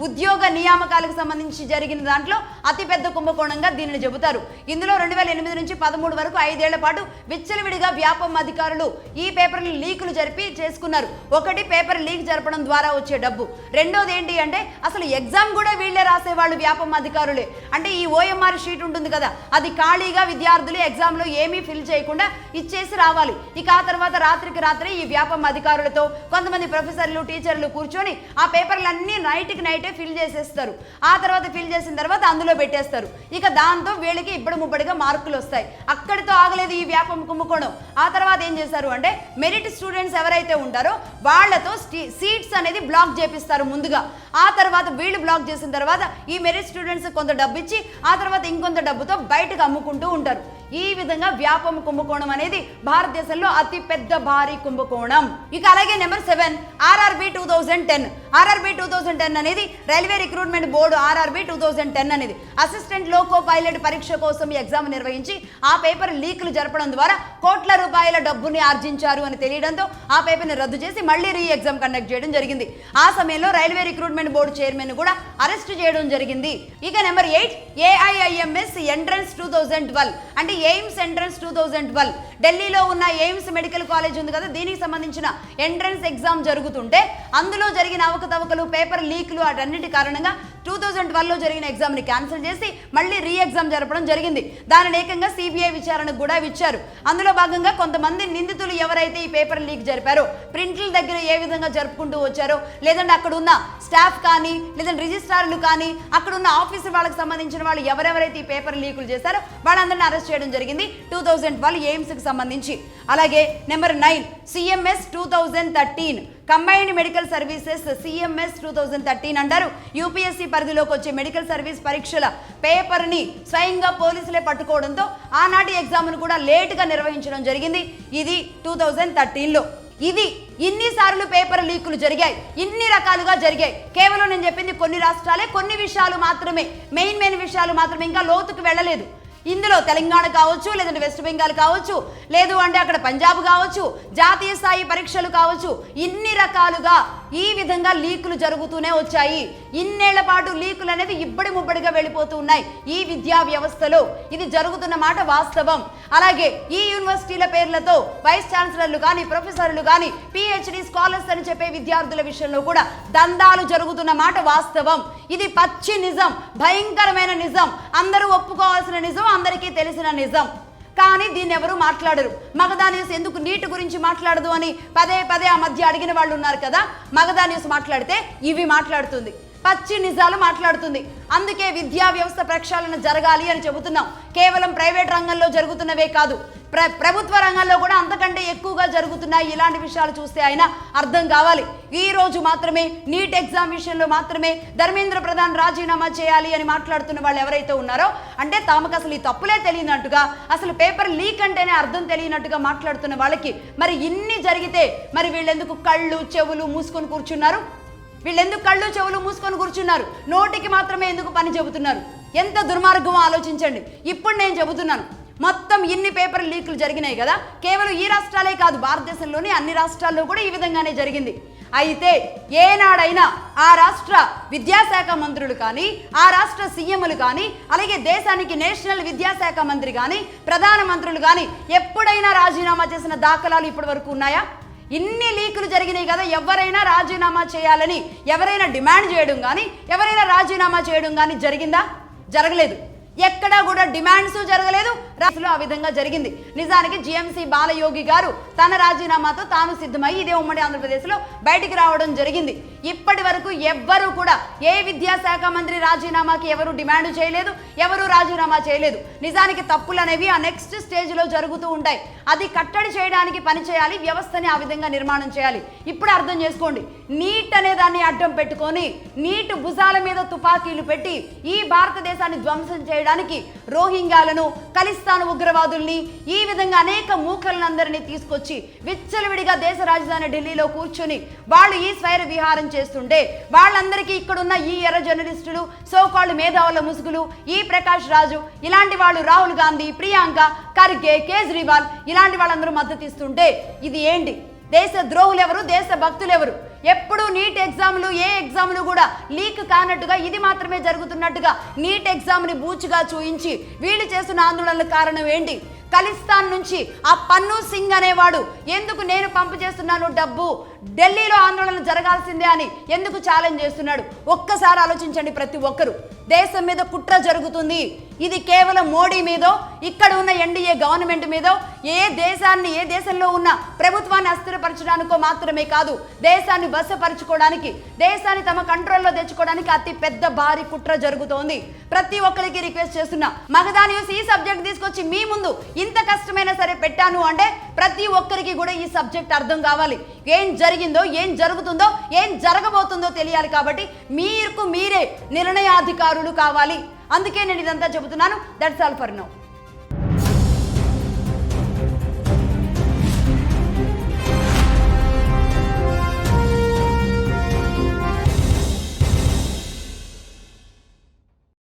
ఉద్యోగ నియామకాలకు సంబంధించి జరిగిన దాంట్లో అతిపెద్ద కుంభకోణంగా దీనిని చెబుతారు. ఇందులో 2008 నుంచి 13 వరకు 5 ఏళ్ల పాటు విచ్చలవిడిగా వ్యాపం అధికారులు ఈ పేపర్లు లీకులు జరిపి చేసుకున్నారు. ఒకటి పేపర్ లీక్ జరపడం ద్వారా వచ్చే డబ్బు. రెండోది ఏంటి అంటే అసలు ఎగ్జామ్ కూడా వీళ్ళే రాసేవాళ్ళు వ్యాపం అధికారులే. అంటే ఈ ఓఎంఆర్ షీట్ ఉంటుంది కదా, అది ఖాళీగా విద్యార్థులు ఎగ్జామ్లో ఏమీ ఫిల్ చేయకుండా ఇచ్చేసి రావాలి. ఇక ఆ తర్వాత రాత్రికి రాత్రి ఈ వ్యాపం అధికారులతో కొంతమంది ప్రొఫెసర్లు, టీచర్లు కూర్చొని ఆ పేపర్లన్నీ నైట్కి నైటే ఉంటే ఫిల్ చేసేస్తారు. ఆ తర్వాత ఫిల్ చేసిన తర్వాత అందులో పెట్టేస్తారు. ఇక దాంతో వీళ్ళకి ఇబ్బడి ముబ్బడిగా మార్కులు వస్తాయి. అక్కడితో ఆగలేదు ఈ వ్యాపం కుంభకోణం. ఆ తర్వాత ఏం చేశారు అంటే మెరిట్ స్టూడెంట్స్ ఎవరైతే ఉంటారో వాళ్ళతో సీట్స్ అనేది బ్లాక్ చేపిస్తారు ముందుగా. ఆ తర్వాత వీళ్ళు బ్లాక్ చేసిన తర్వాత ఈ మెరిట్ స్టూడెంట్స్ కొంత డబ్బు ఇచ్చి ఆ తర్వాత ఇంకొంత డబ్బుతో బయటకు అమ్ముకుంటూ ఉంటారు. ఈ విధంగా వ్యాపం కుంభకోణం అనేది భారతదేశంలో అతి పెద్ద భారీ కుంభకోణం. ఇక అలాగే నెంబర్ 7 ఆర్ఆర్బి 2010. ఆర్ఆర్బి 2010 అనేది రైల్వే రిక్రూట్మెంట్ బోర్డు ఆర్ఆర్బి 2010 అనేది అసిస్టెంట్ లోకో పైలట్ పరీక్ష కోసం ఎగ్జామ్ నిర్వహించి ఆ పేపర్ లీకులు జరపడం ద్వారా కోట్ల రూపాయల డబ్బుని ఆర్జించారు అని తెలియడంతో ఆ పేపర్ని రద్దు చేసి మళ్ళీ రీ ఎగ్జామ్ కండక్ట్ చేయడం జరిగింది. ఆ సమయంలో రైల్వే రిక్రూట్మెంట్ బోర్డు చైర్మన్ కూడా అరెస్ట్ చేయడం జరిగింది. ఇక నెంబర్ 8 ఏఐఐఎంఎస్ ఎంట్రన్స్ 2012 అంటే ఎయిమ్స్ ఎంట్రన్స్ 2012. ఢిల్లీలో ఉన్న ఎయిమ్స్ మెడికల్ కాలేజ్ ఉంది కదా, దీనికి సంబంధించిన ఎంట్రన్స్ ఎగ్జామ్ జరుగుతుంటే అందులో జరిగిన అవకతవకలు పేపర్ లీక్లు అటన్నిటి కారణంగా 2012లో జరిగిన ఎగ్జామ్ని క్యాన్సిల్ చేసి మళ్ళీ రీ ఎగ్జామ్ జరపడం జరిగింది. దానిని ఏకంగా సిబిఐ విచారణకు కూడా ఇచ్చారు. అందులో భాగంగా కొంతమంది నిందితులు ఎవరైతే ఈ పేపర్ లీక్ జరిపారో ప్రింట్ల దగ్గర ఏ విధంగా జరుపుకుంటూ వచ్చారో, లేదంటే అక్కడ ఉన్న స్టాఫ్ కానీ లేదంటే రిజిస్ట్రార్లు కానీ అక్కడ ఉన్న ఆఫీసర్ వాళ్ళకి సంబంధించిన వాళ్ళు ఎవరెవరైతే ఈ పేపర్ లీకులు చేశారో వాళ్ళందరినీ అరెస్ట్ చేయడం జరిగింది 2012 ఎయిమ్స్కి సంబంధించి. అలాగే number 9 CMS 2013 combined medical services CMS 2013 అంటారు. యూపీఎస్సీ పరిధిలోకి వచ్చే మెడికల్ సర్వీస్ పరీక్షల పేపర్ని స్వయంగా పోలీసులే పట్టుకోవడంతో ఆనాటి ఎగ్జామ్ను కూడా లేటుగా నిర్వహించడం జరిగింది. ఇది 2013లో. ఇది ఇన్నిసార్లు పేపర్ లీకులు జరిగాయి, ఇన్ని రకాలుగా జరిగాయి. కేవలం నేను చెప్పింది కొన్ని రాష్ట్రాలే, కొన్ని విషయాలు మాత్రమే, మెయిన్ విషయాలు మాత్రమే, ఇంకా లోతుకు వెళ్ళలేదు. ఇందులో తెలంగాణ కావచ్చు, లేదంటే వెస్ట్ బెంగాల్ కావచ్చు, లేదు అంటే అక్కడ పంజాబ్ కావచ్చు, జాతీయ స్థాయి పరీక్షలు కావచ్చు, ఇన్ని రకాలుగా ఈ విధంగా లీకులు జరుగుతూనే వచ్చాయి. ఇన్నేళ్ల పాటు లీకులు అనేది ఇబ్బడి ముబ్బడిగా వెళ్ళిపోతూ ఉన్నాయి ఈ విద్యా వ్యవస్థలో. ఇది జరుగుతున్న మాట వాస్తవం. అలాగే ఈ యూనివర్సిటీల పేర్లతో వైస్ ఛాన్సలర్లు కానీ ప్రొఫెసర్లు కానీ పిహెచ్డి స్కాలర్స్ అని చెప్పే విద్యార్థుల విషయంలో కూడా దందాలు జరుగుతున్న మాట వాస్తవం. ఇది పచ్చి నిజం, భయంకరమైన నిజం, అందరూ ఒప్పుకోవాల్సిన నిజం, అందరికీ తెలిసిన నిజం. కానీ దీన్ని ఎవరు మాట్లాడరు. మగధా న్యూస్ ఎందుకు నీట్ గురించి మాట్లాడదు అని పదే ఆ మధ్య అడిగిన వాళ్ళు ఉన్నారు కదా. మగధా న్యూస్ మాట్లాడితే ఇవి మాట్లాడుతుంది, పచ్చి నిజాలు మాట్లాడుతుంది. అందుకే విద్యా వ్యవస్థ ప్రక్షాళన జరగాలి అని చెబుతున్నాం. కేవలం ప్రైవేట్ రంగంలో జరుగుతున్నవే కాదు, ప్రభుత్వ రంగంలో కూడా అంతకంటే ఎక్కువగా జరుగుతున్నాయి. ఇలాంటి విషయాలు చూస్తే అయినా అర్థం కావాలి. ఈ రోజు మాత్రమే నీట్ ఎగ్జామ్ విషయంలో మాత్రమే ధర్మేంద్ర ప్రధాన్ రాజీనామా చేయాలి అని మాట్లాడుతున్న వాళ్ళు ఎవరైతే ఉన్నారో, అంటే తమకు అసలు ఈ తప్పులే తెలియనట్టుగా, అసలు పేపర్ లీక్ అంటేనే అర్థం తెలియనట్టుగా మాట్లాడుతున్న వాళ్ళకి మరి ఇన్ని జరిగితే మరి వీళ్ళెందుకు కళ్ళు చెవులు మూసుకొని కూర్చున్నారు? వీళ్ళెందుకు కళ్ళు చెవులు మూసుకొని కూర్చున్నారు? నోటికి మాత్రమే ఎందుకు పని చెబుతున్నారు? ఎంత దుర్మార్గం ఆలోచించండి. ఇప్పుడు నేను చెబుతున్నాను, మొత్తం ఇన్ని పేపర్ లీకులు జరిగినాయి కదా, కేవలం ఈ రాష్ట్రాలే కాదు, భారతదేశంలోని అన్ని రాష్ట్రాల్లో కూడా ఈ విధంగానే జరిగింది. అయితే ఏనాడైనా ఆ రాష్ట్ర విద్యాశాఖ మంత్రులు కానీ, ఆ రాష్ట్ర సీఎంలు కానీ, అలాగే దేశానికి నేషనల్ విద్యాశాఖ మంత్రి కానీ, ప్రధానమంత్రులు కానీ ఎప్పుడైనా రాజీనామా చేసిన దాఖలాలు ఇప్పటి వరకు ఉన్నాయా? ఇన్ని లీకులు జరిగినాయి కదా, ఎవరైనా రాజీనామా చేయాలని ఎవరైనా డిమాండ్ చేయడం కానీ, ఎవరైనా రాజీనామా చేయడం కానీ జరిగిందా? జరగలేదు. ఎక్కడా కూడా డిమాండ్స్ జరగలేదు, రాష్ట్రంలో ఆ విధంగా జరిగింది. నిజానికి జిఎంసి బాలయోగి గారు తన రాజీనామాతో తాను సిద్ధమై ఇదే ఉమ్మడి ఆంధ్రప్రదేశ్లో బయటికి రావడం జరిగింది. ఇప్పటి వరకు ఎవ్వరూ కూడా ఏ విద్యాశాఖ మంత్రి రాజీనామాకి ఎవరు డిమాండ్ చేయలేదు, ఎవరు రాజీనామా చేయలేదు. నిజానికి తప్పులు అనేవి ఆ నెక్స్ట్ స్టేజ్లో జరుగుతూ ఉంటాయి. అది కట్టడి చేయడానికి పని చేయాలి, వ్యవస్థని ఆ విధంగా నిర్మాణం చేయాలి. ఇప్పుడు అర్థం చేసుకోండి, నీట్ అనే దాన్ని అడ్డం పెట్టుకొని నీట్ భుజాల మీద తుపాకీలు పెట్టి ఈ భారతదేశాన్ని ధ్వంసం చేయడానికి రోహింగ్యాలను, ఖలిస్తాన్ ఉగ్రవాదుల్ని, ఈ విధంగా అనేక మూకలందరినీ తీసుకొచ్చి విచ్చలవిడిగా దేశ రాజధాని ఢిల్లీలో కూర్చొని వాళ్ళు ఈ స్వైర విహారం చేస్తుంటే వాళ్ళందరికీ ఇక్కడున్న ఈ ఎర్ర జర్నలిస్టులు, సోకాళ్ళు మేధావుల ముసుగులు, ఈ ప్రకాష్ రాజు ఇలాంటి వాళ్ళు, రాహుల్ గాంధీ, ప్రియాంక ఖర్గే, కేజ్రీవాల్ ఇలాంటి వాళ్ళందరూ మద్దతు ఇస్తుంటే ఇది ఏంటి? దేశ ద్రోహులు ఎవరు? దేశ భక్తులు ఎవరు? ఎప్పుడు నీట్ ఎగ్జామ్లు ఏ ఎగ్జామ్లు కూడా లీక్ కానట్టుగా, ఇది మాత్రమే జరుగుతున్నట్టుగా నీట్ ఎగ్జామ్ని బూచుగా చూయించి వీళ్ళు చేస్తున్న ఆందోళనలకు కారణం ఏంటి? ఖలిస్తాన్ నుంచి ఆ పన్ను సింగ్ అనేవాడు ఎందుకు నేను పంపు చేస్తున్నాను డబ్బు, ఢిల్లీలో ఆందోళన జరగాల్సిందే అని ఎందుకు ఛాలెంజ్ చేస్తున్నాడు? ఒక్కసారి ఆలోచించండి ప్రతి ఒక్కరు. దేశం మీద కుట్ర జరుగుతుంది, ఇది కేవలం మోడీ మీదో ఇక్కడ ఉన్న ఎన్డీఏ గవర్నమెంట్ మీదో ఏ దేశంలో ఉన్న ప్రభుత్వాన్ని అస్థిరపరచడానికో మాత్రమే కాదు, దేశాన్ని వశపరచుకోవడానికి, దేశాన్ని తమ కంట్రోల్లో తెచ్చుకోవడానికి అతి పెద్ద భారీ కుట్ర జరుగుతోంది. ప్రతి ఒక్కరికి రిక్వెస్ట్ చేస్తున్నా, మగధా న్యూస్ ఈ సబ్జెక్ట్ తీసుకొచ్చి మీ ముందు ఇంత కష్టమైనా సరే పెట్టాను అంటే ప్రతి ఒక్కరికి కూడా ఈ సబ్జెక్ట్ అర్థం కావాలి. ఏం జరిగిందో, ఏం జరుగుతుందో, ఏం జరగబోతుందో తెలియాలి. కాబట్టి మీరే నిర్ణయాధికారులు కావాలి. అందుకే నేను ఇదంతా చెబుతున్నాను. That's all for now.